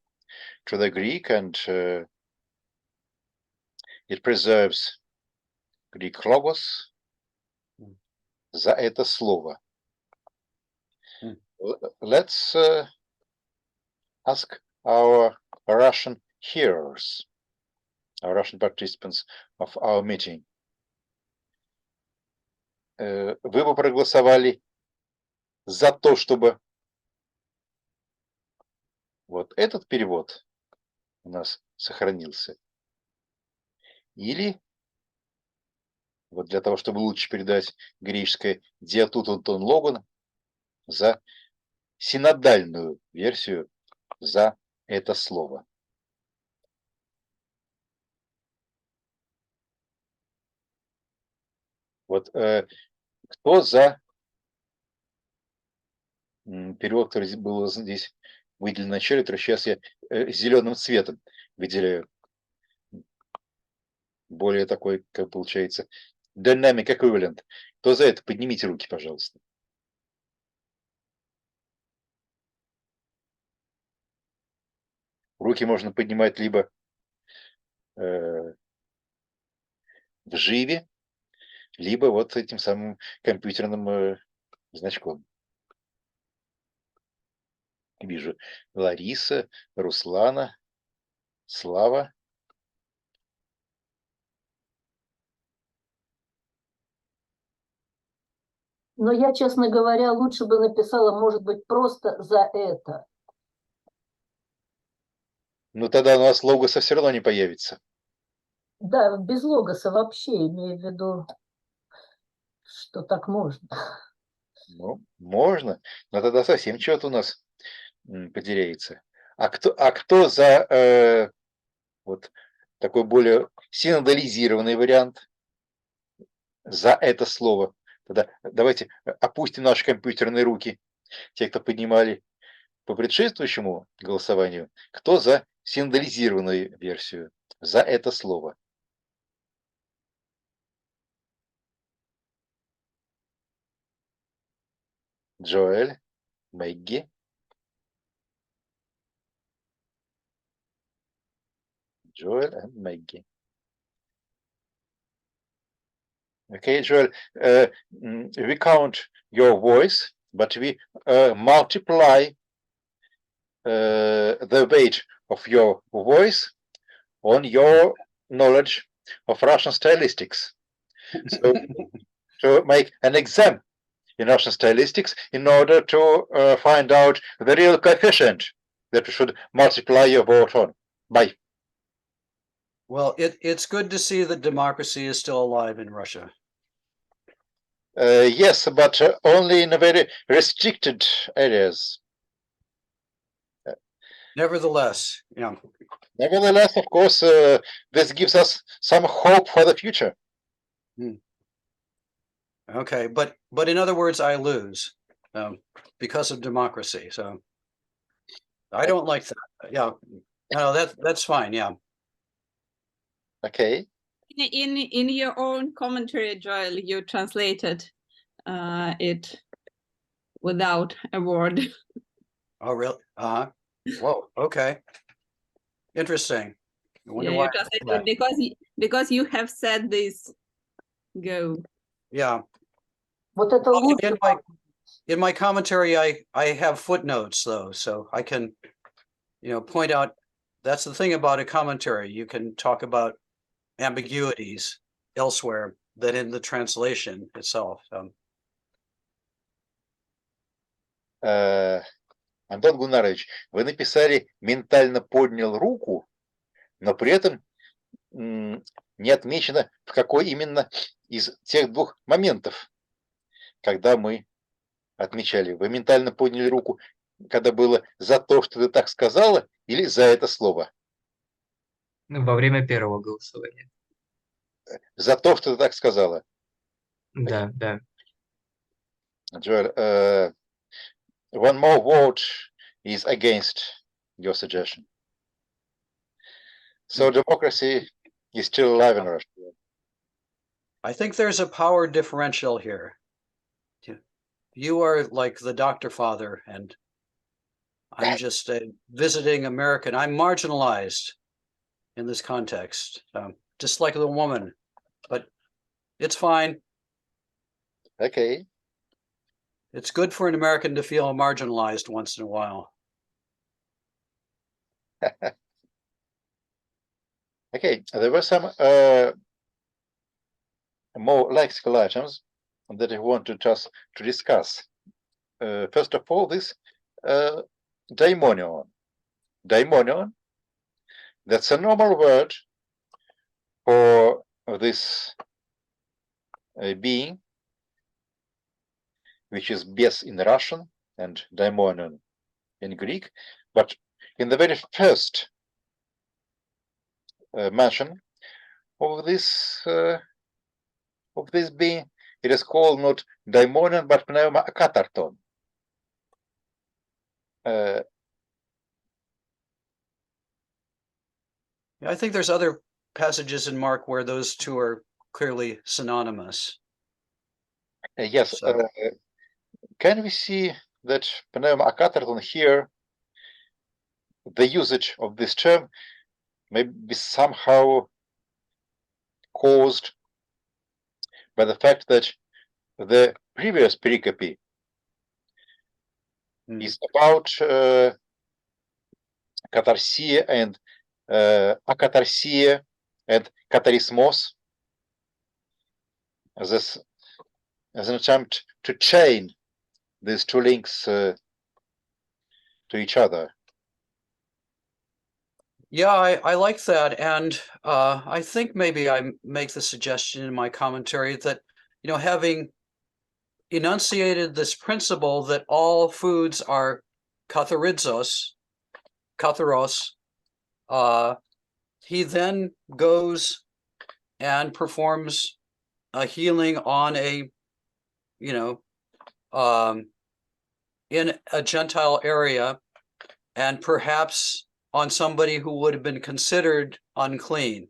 to the Greek, and it preserves Greek logos. За это слово. Let's ask our Russian hearers, our Russian participants of our meeting. Вы бы проголосовали за то, чтобы вот этот перевод у нас сохранился? Или вот для того, чтобы лучше передать греческое «диатутон тон логон», за синодальную версию, за это слово. Вот кто за перевод, который был здесь выделен в начале, то сейчас я зеленым цветом выделяю. Более такой, как получается, dynamic equivalent. Кто за это? Поднимите руки, пожалуйста. Руки можно поднимать либо в живе, либо вот этим самым компьютерным значком. Вижу Лариса, Руслана, Слава. Но я, честно говоря, лучше бы написала, может быть, просто за это. Ну тогда у нас логоса все равно не появится. Да, без логоса вообще, имею в виду, что так можно. Ну, можно, но тогда совсем что-то у нас потеряется. А кто за вот такой более синодализированный вариант? За это слово. Тогда давайте опустим наши компьютерные руки. Те, кто поднимали по предшествующему голосованию, кто за синодализированную версию? За это слово. Джоэль, Мэгги. Joel and Maggie. Okay, Joel, we count your voice, but we multiply the weight of your voice on your knowledge of Russian stylistics. So to make an exam in Russian stylistics in order to find out the real coefficient that we should multiply your vote on by. Well, it's good to see that democracy is still alive in Russia. Yes, but only in a very restricted areas. Nevertheless, yeah. Nevertheless, of course, this gives us some hope for the future. Okay, but in other words, I lose because of democracy. So I don't like that. Yeah, no, that's fine. Yeah. Okay. In your own commentary, Joel, you translated it without a word. Oh, really? Whoa. Okay. Interesting. I wonder why. You translated because you have said this. Go. Yeah. Вот это лучше. In my commentary, I have footnotes though, so I can, point out. That's the thing about a commentary. You can talk about ambiguities elsewhere than in the translation itself. Антон Гунарович, вы написали «ментально поднял руку», но при этом не отмечено, в какой именно из тех двух моментов, когда мы отмечали. Вы ментально подняли руку, когда было за то, что ты так сказала, или за это слово? Ну, во время первого голосования. За то, что ты так сказала. Да, да. Joel, one more vote is against your suggestion. So democracy is still alive in Russia. I think there's a power differential here. You are like the doctor father, and I'm just a visiting American. I'm marginalized in this context, just like the woman, but it's fine. Okay. It's good for an American to feel marginalized once in a while. Okay, there were some more lexical items that I wanted us to discuss. First of all, this daimonion. Daimonion, that's a normal word for this being, which is bes in Russian and daimonion in Greek. But in the very first mention of this being, it is called not daimonion but pneuma akatarton. I think there's other passages in Mark where those two are clearly synonymous. Yes. So- Can we see that pneuma akatarton here, the usage of this term may be somehow caused by the fact that the previous pericope is about katarsia and akatarsia and katarismos as an attempt to chain these two links to each other. Yeah, I like that. And I think maybe I make the suggestion in my commentary that, having enunciated this principle that all foods are katharos, he then goes and performs a healing on a, in a Gentile area, and perhaps on somebody who would have been considered unclean.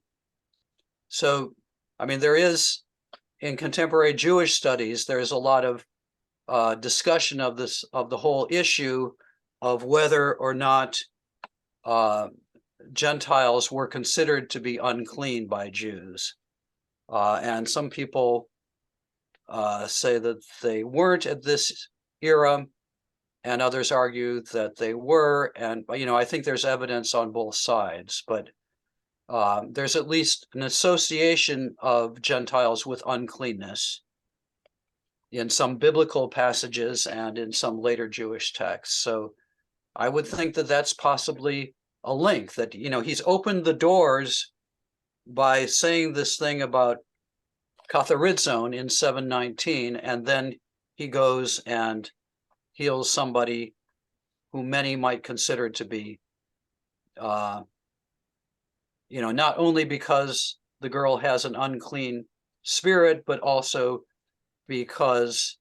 So, I mean, there is, in contemporary Jewish studies, there's a lot of discussion of the whole issue of whether or not Gentiles were considered to be unclean by Jews. And some people say that they weren't at this era, and others argue that they were. And, I think there's evidence on both sides, but there's at least an association of Gentiles with uncleanness in some biblical passages and in some later Jewish texts. So I would think that that's possibly a link, that, he's opened the doors by saying this thing about katharizon in 719, and then he goes and heals somebody who many might consider to be, not only because the girl has an unclean spirit, but also because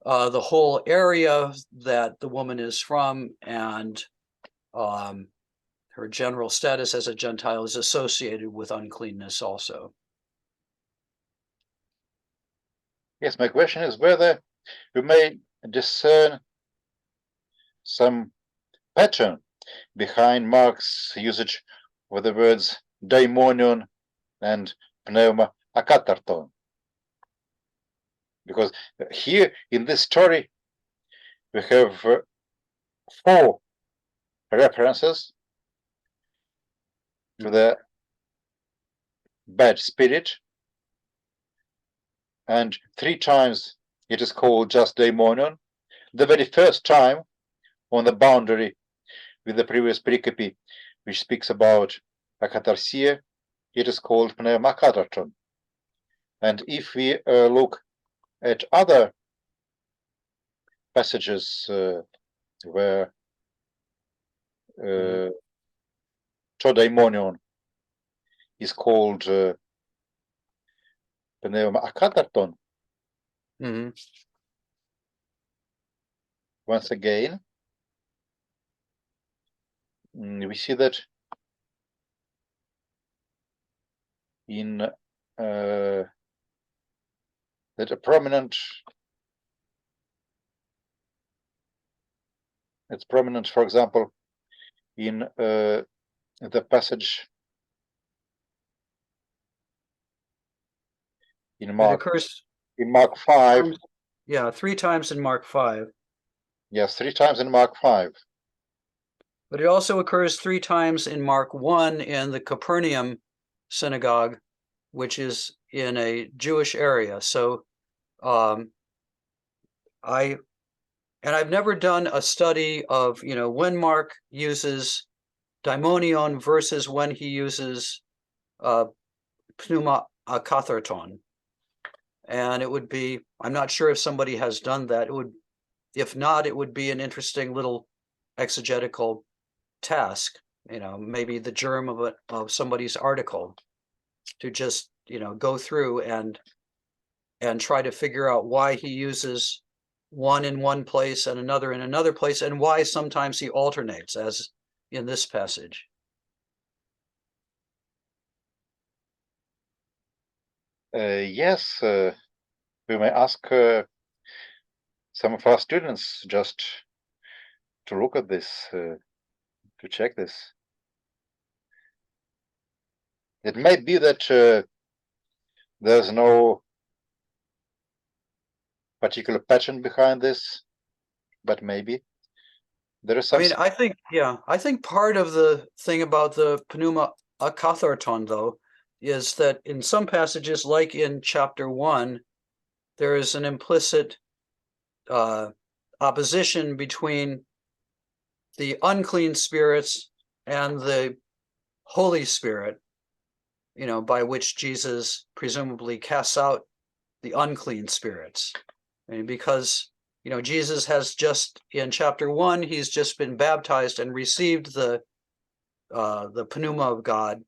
the whole area that the woman is from and her general status as a Gentile is associated with uncleanness also. Yes, my question is whether we may discern some pattern behind Mark's usage of the words daimonion and pneuma akatarton. Because here in this story, we have 4 references to the bad spirit, and 3 times it is called just daimonion. The very first time on the boundary with the previous pericope, which speaks about akatarsia, it is called pneuma akatarton. And if we look at other passages where daimonion is called pneuma akatarton, once again, we see that in that a prominent It's prominent, for example, in the passage in It Mark occurs, 5. yeah, 3 times in Mark 5, Yes, 3 times in Mark 5. but it also occurs 3 times in Mark 1 in the Capernaum synagogue, which is in a Jewish area. So I've never done a study of, when Mark uses daimonion versus when he uses pneuma akatharton. And it would be, I'm not sure if somebody has done that. If not, it would be an interesting little exegetical task, maybe the germ of somebody's article, to just, go through and try to figure out why he uses one in one place and another in another place, and why sometimes he alternates, as in this passage. Yes, we may ask some of our students just to look at this, to check this. It may be that there's no particular pattern behind this, but maybe there is I something. mean, I think part of the thing about the pneuma akatharton, though, is that in some passages, like in chapter 1, there is an implicit opposition between the unclean spirits and the Holy Spirit, by which Jesus presumably casts out the unclean spirits. I mean, because, Jesus has just, in chapter 1, he's just been baptized and received the pneuma of God.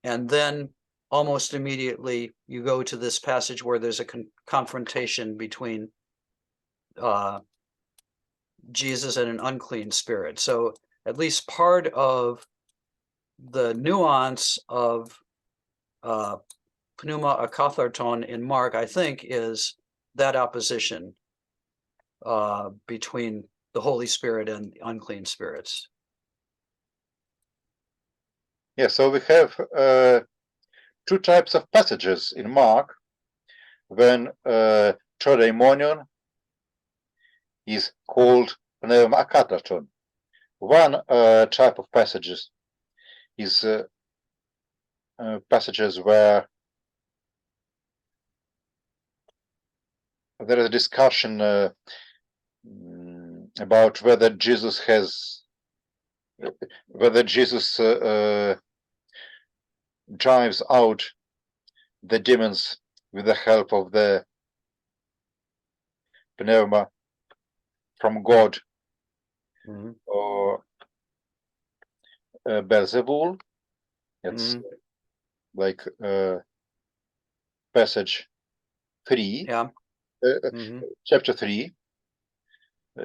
And then almost immediately you go to this passage where there's a confrontation between Jesus and an unclean spirit. So at least part of the nuance of pneuma akatharton in Mark, I think, is that opposition between the Holy Spirit and the unclean spirits. Yeah, so we have 2 types of passages in Mark when trodaimonion is called pneuma akatharton. One type of passages is passages where there is a discussion about whether Jesus drives out the demons with the help of the pneuma from God or Beelzebul. It's like passage 3, Yeah. chapter 3.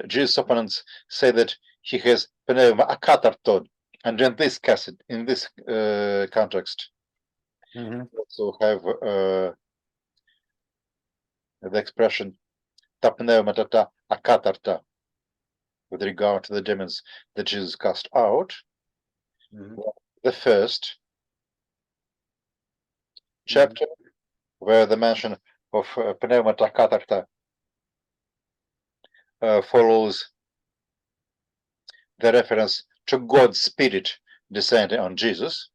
Jesus' opponents say that he has pneuma akatharton, and in this context, also have the expression ta pneumatata akatharta with regard to the demons that Jesus cast out. The first chapter, where the mention of pneumata akatharta follows the reference to God's Spirit descending on Jesus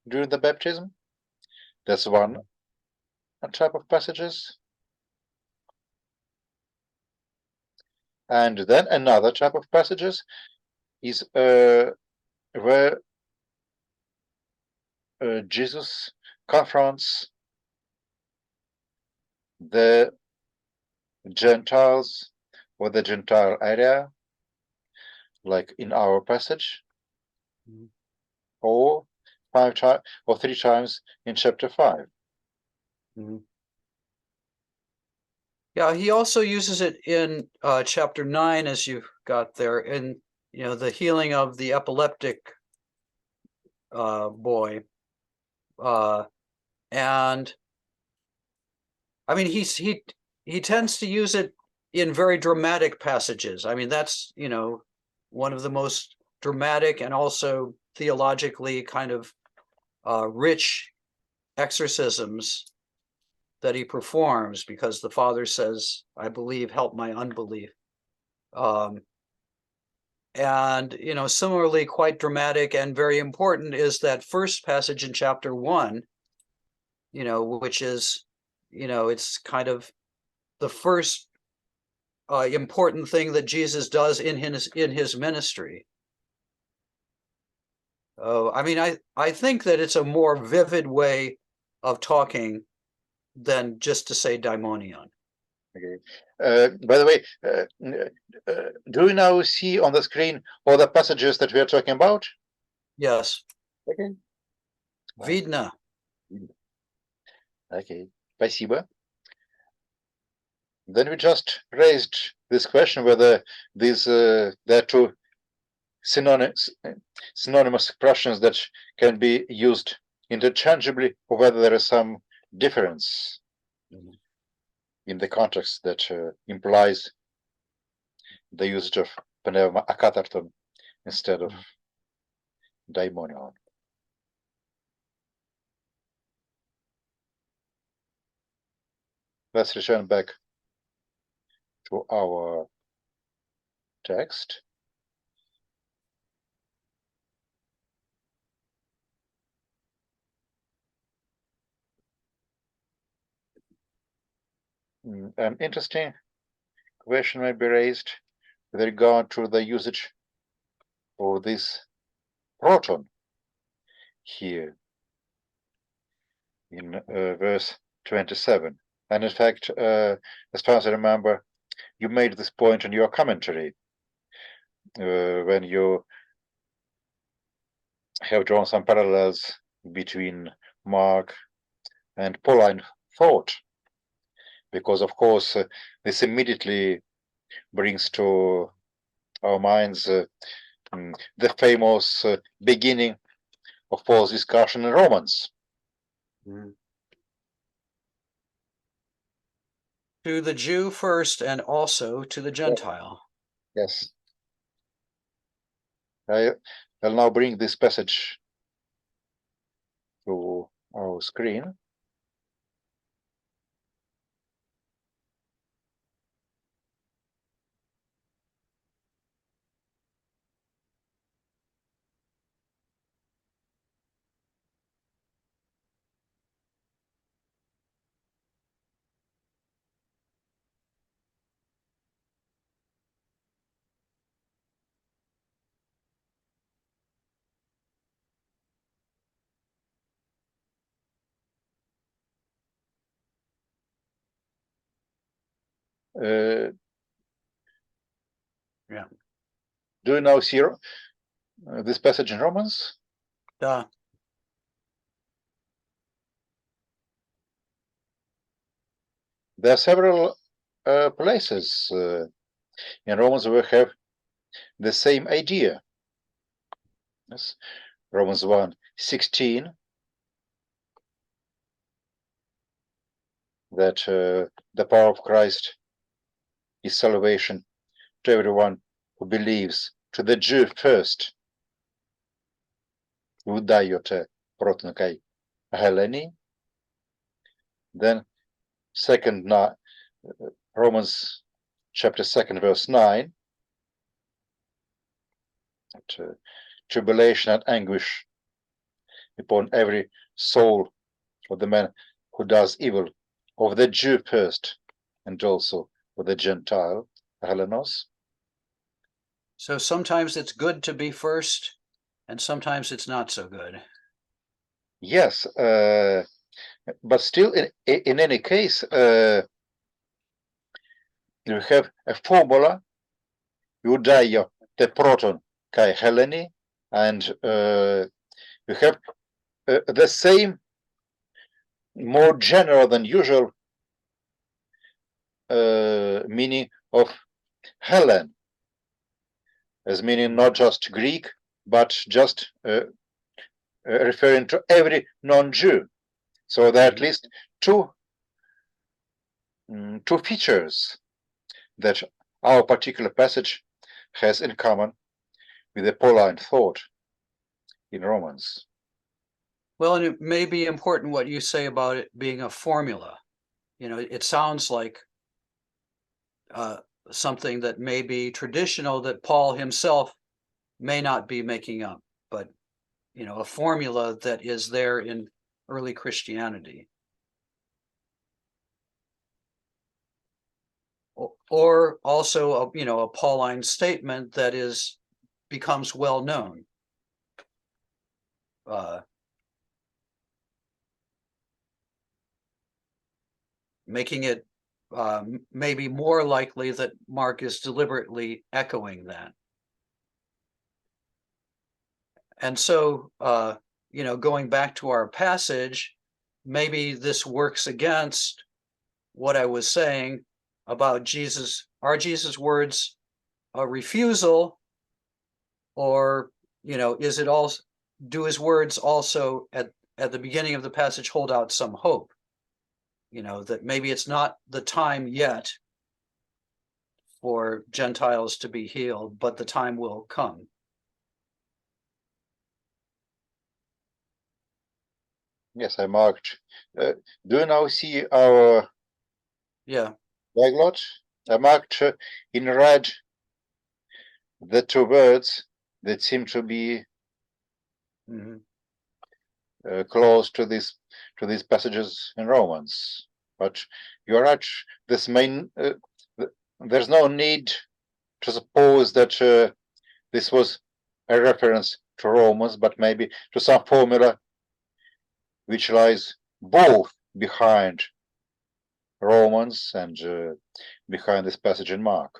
during the baptism. That's one type of passages. And then another type of passages is where Jesus confronts the Gentiles or the Gentile area, like in our passage, or 5 times or 3 times in chapter 5. Yeah, he also uses it in chapter 9, as you've got there, in the healing of the epileptic boy, and I mean he tends to use it in very dramatic passages. I mean, that's, you know, one of the most dramatic and also theologically kind of rich exorcisms that he performs, because the Father says, I believe, help my unbelief. And, you know, similarly, quite dramatic and very important is that first passage in chapter 1, you know, which is, you know, it's kind of the first important thing that Jesus does in his ministry. I mean, I think that it's a more vivid way of talking than just to say daimonion. Okay. By the way, do you now see on the screen all the passages that we are talking about? Yes. Okay. Vidna. Okay. Спасибо. Then we just raised this question whether these there are two synonymous expressions that can be used interchangeably, or whether there is some difference in the context that implies the usage of pneuma akatharton instead of daimonion. Let's return back to our text. An interesting question may be raised with regard to the usage of this proton here in verse 27. And in fact, as far as I remember, you made this point in your commentary when you have drawn some parallels between Mark and Pauline thought, because of course this immediately brings to our minds the famous beginning of Paul's discussion in Romans. To the Jew first and also to the Gentile. Yes. I'll now bring this passage to our screen. Yeah. Do you now see this passage in Romans? Yeah. There are several places in Romans where we have the same idea. Yes. Romans 1:16, that the power of Christ is salvation to everyone who believes, to the Jew first, who daiote proton kai Helleni. Then Romans chapter 2 verse 9, that, tribulation and anguish upon every soul of the man who does evil, of the Jew first, and also of the Gentile, Hellenos. So sometimes it's good to be first, and sometimes it's not so good. Yes, but still, in any case, you have a formula, Judaio te proton kai Helleni, and you have the same, more general than usual meaning of Hellen, as meaning not just Greek, but just referring to every non-Jew. So there are at least two features that our particular passage has in common with the Pauline thought in Romans. Well, and it may be important what you say about it being a formula. You know, it sounds like something that may be traditional that Paul himself may not be making up, but, you know, a formula that is there in early Christianity. Or also, you know, a Pauline statement that becomes well known. Making it maybe more likely that Mark is deliberately echoing that. And so, you know, going back to our passage, maybe this works against what I was saying about Jesus. Are Jesus' words a refusal, or, you know, is it also, do his words also at the beginning of the passage hold out some hope? You know, that maybe it's not the time yet for Gentiles to be healed, but the time will come. Yes, I marked. Do you now see our Yeah. diglot? I marked in red the two words that seem to be close to these passages in Romans. But you're right. This main there's no need to suppose that this was a reference to Romans, but maybe to some formula which lies both behind Romans and behind this passage in Mark.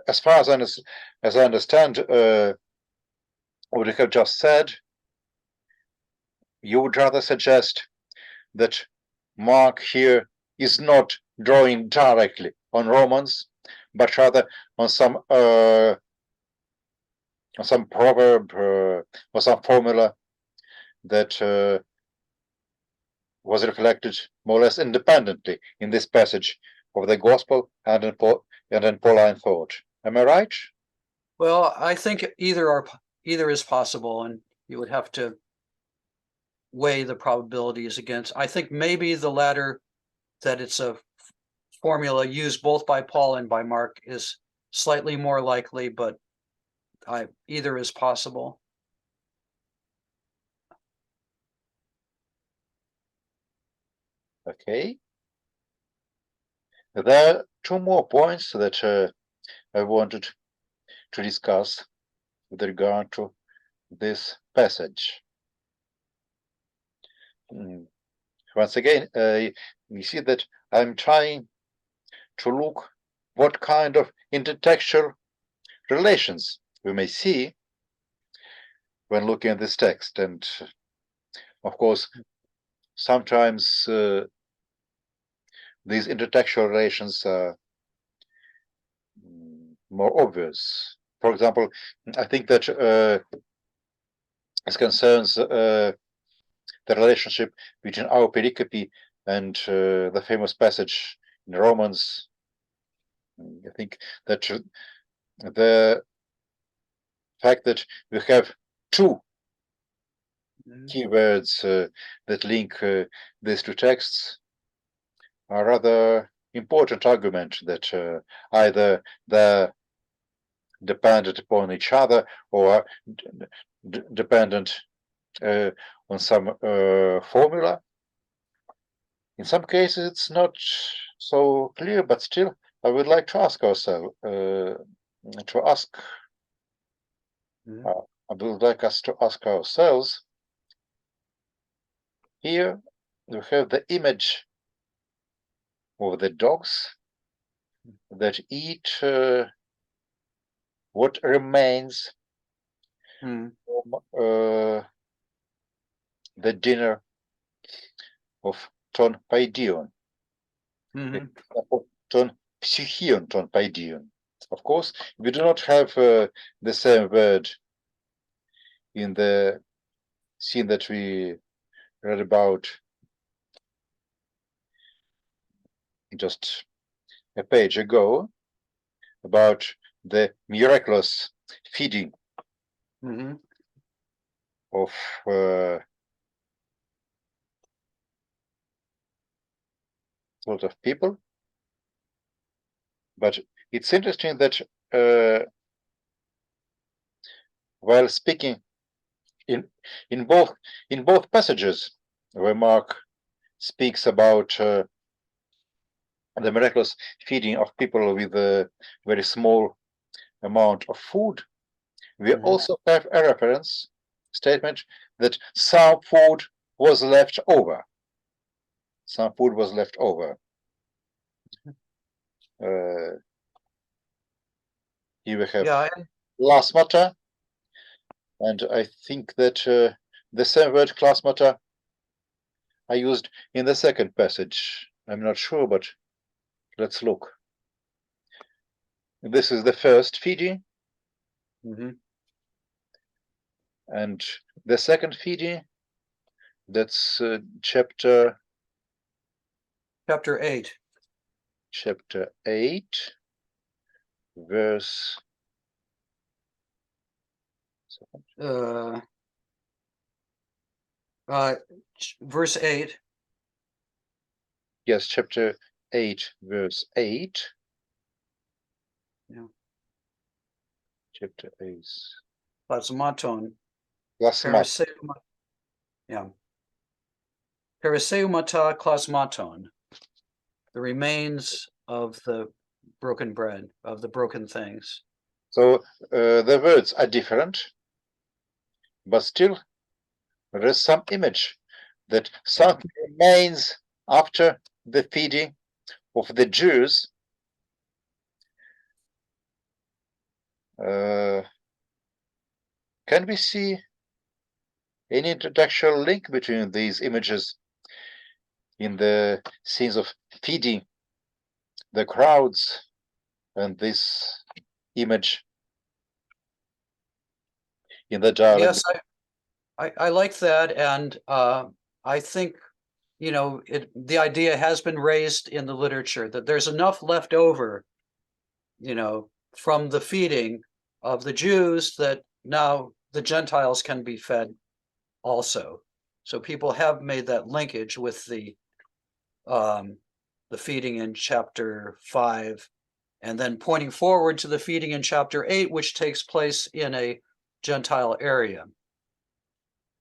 As far as I understand what you have just said, you would rather suggest that Mark here is not drawing directly on Romans, but rather on some proverb or some formula that was reflected more or less independently in this passage of the Gospel and in Pauline thought. Am I right? Well, I think either is possible, and you would have to weigh the probabilities against. I think maybe the latter, that it's a formula used both by Paul and by Mark, is slightly more likely, but either is possible. Okay. There are two more points that I wanted to discuss with regard to this passage. Once again, you see that I'm trying to look what kind of intertextual relations we may see when looking at this text. And of course, sometimes these intertextual relations are more obvious. For example, I think that as concerns the relationship between our pericope and the famous passage in Romans, I think that the fact that we have two keywords that link these two texts are rather important argument that either they're dependent upon each other or dependent on some formula. In some cases, it's not so clear, but still, I would like to ask ourselves, I would like us to ask ourselves. Here we have the image of the dogs that eat what remains from the dinner of ton paidion, ton psychion, ton paidion. Of course, we do not have the same word in the scene that we read about just a page ago about the miraculous feeding Mhm. of lot of people. But it's interesting that while speaking in both passages where Mark speaks about the miraculous feeding of people with a very small amount of food, we Mhm. also have a reference statement that some food was left over. Some food was left over. Here we have Yeah, klasmata, and I think that the same word klasmata I used in the second passage. I'm not sure, but let's look. This is the first feeding, mhm. and the second feeding, that's chapter Chapter 8. 8, verse Uh, verse 8. yes, chapter 8, verse 8. Yeah. Chapter 8. Plasmaton. Plasmat. Yeah. Periseumata klasmaton. The remains of the broken bread, of the broken things. So the words are different, but still there is some image that something remains after the feeding of the Jews. Can we see any introductory link between these images in the scenes of feeding the crowds and this image in the dialogue? Yes, I like that, and I think, you know, the idea has been raised in the literature that there's enough left over, you know, from the feeding of the Jews that now the Gentiles can be fed also. So people have made that linkage with the feeding in chapter 5, and then pointing forward to the feeding in chapter 8, which takes place in a Gentile area.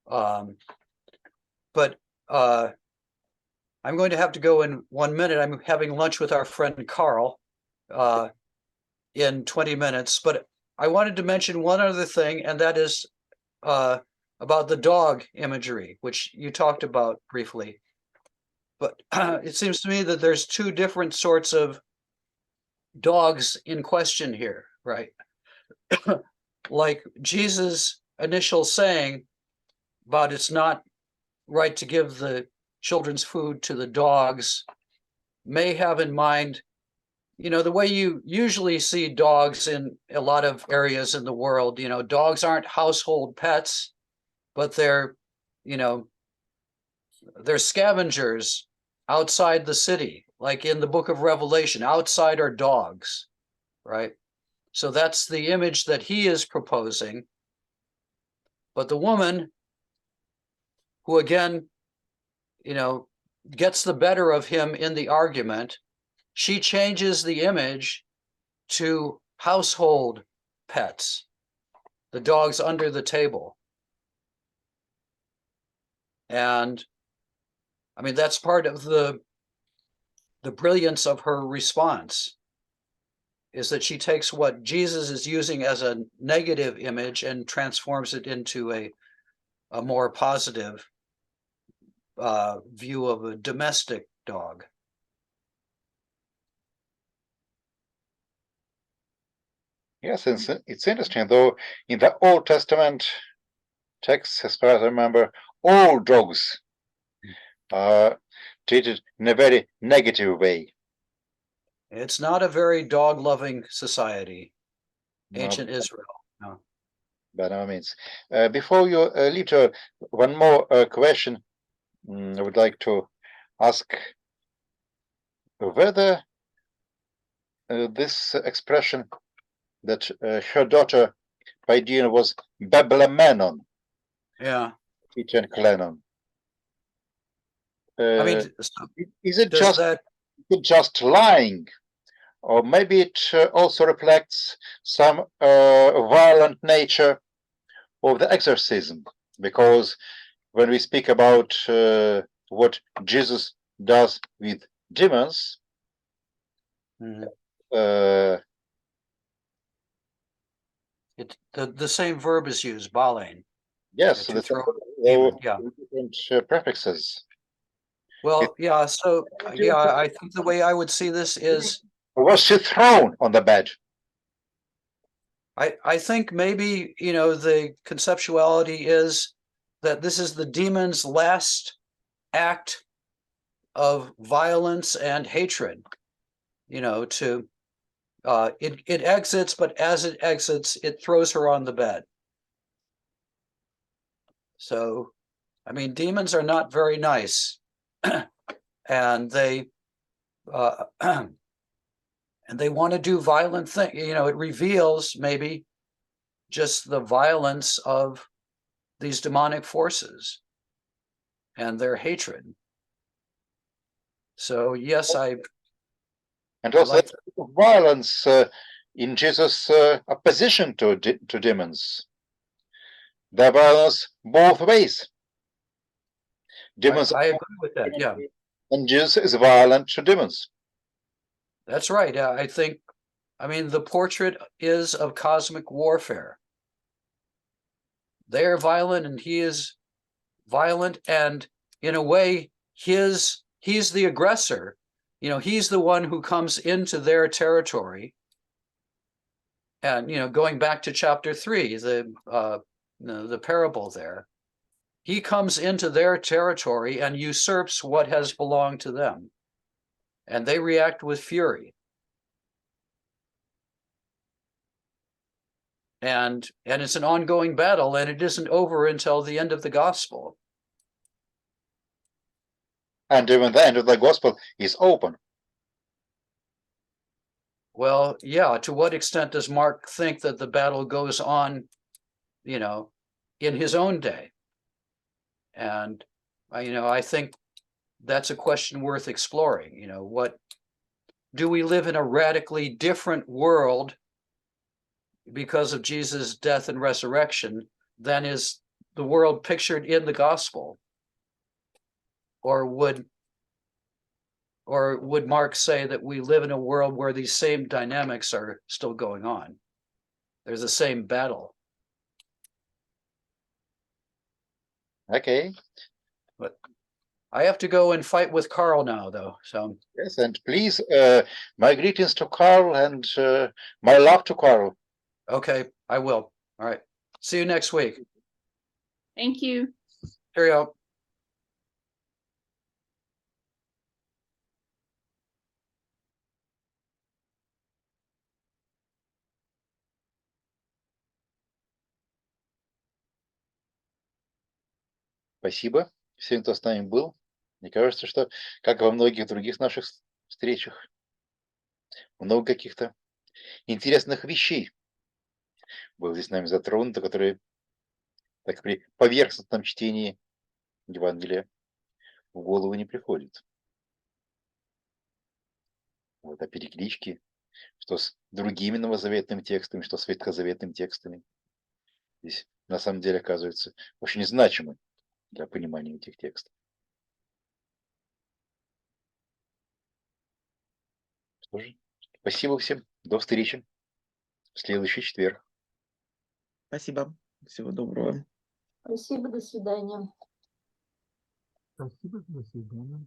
But I'm going to have to go in 1 minute. I'm having lunch with our friend Carl in 20 minutes. But I wanted to mention one other thing, and that is about the dog imagery, which you talked about briefly. But it seems to me that there's two different sorts of dogs in question here, right? Like Jesus' initial saying about it's not right to give the children's food to the dogs may have in mind, you know, the way you usually see dogs in a lot of areas in the world. You know, dogs aren't household pets, but they're, you know, they're scavengers outside the city, like in the book of Revelation. Outside are dogs, right? So that's the image that he is proposing. But the woman, who again, you know, gets the better of him in the argument, she changes the image to household pets, the dogs under the table. And I mean, that's part of the brilliance of her response, is that she takes what Jesus is using as a negative image and transforms it into a more positive view of a domestic dog. Yes, it's interesting, though in the Old Testament text, as far as I remember, all dogs are treated in a very negative way. It's not a very dog-loving society, ancient No, Israel. No. by no means. Before you leave to one more question, I would like to ask whether this expression that her daughter Paidina was Babylamenon, Yeah. Peter and Clennon. I mean, Is it does that just lying, or maybe it also reflects some violent nature of the exorcism? Because when we speak about what Jesus does with demons, Mhm. uh, the same verb is used, balein. yes, To the throw demon, yeah. different prefixes. Well, yeah, so yeah, I think the way I would see this is Was she thrown on the bed? I think maybe, you know, the conceptuality is that this is the demon's last act of violence and hatred, you know, to it exits, but as it exits, it throws her on the bed. So, I mean, demons are not very nice, and they and they want to do violent things. You know, it reveals maybe just the violence of these demonic forces and their hatred. So yes, And I also like violence in Jesus' opposition to demons. The violence both ways. Demons I agree with that. Yeah, and Jesus is violent to demons. that's right. I think, I mean, the portrait is of cosmic warfare. They are violent and he is violent, and in a way, he's the aggressor. You know, he's the one who comes into their territory. And, you know, going back to chapter 3, the parable there, he comes into their territory and usurps what has belonged to them. And they react with fury. And it's an ongoing battle, and it isn't over until the end of the gospel. And even the end of the gospel is open. Well, yeah, to what extent does Mark think that the battle goes on, you know, in his own day? And, you know, I think that's a question worth exploring. You know, what do we live in a radically different world because of Jesus' death and resurrection than is the world pictured in the gospel? Or would Mark say that we live in a world where these same dynamics are still going on? There's the same battle. Okay. But I have to go and fight with Carl now, though. So Yes, and please, my greetings to Carl and my love to Carl. okay, I will. All right. See you next week. Thank you. Cheerio. Спасибо всем, кто с нами был. Мне кажется, что, как во многих других наших встречах, много каких-то интересных вещей было здесь нами затронуто, которые так при поверхностном чтении Евангелия в голову не приходят. Вот, а переклички, что с другими новозаветными текстами, что с ветхозаветными текстами, здесь на самом деле оказывается очень значимы для понимания этих текстов. Что же, спасибо всем. До встречи в следующий четверг. Спасибо. Всего доброго. Спасибо, до свидания. Спасибо, до свидания.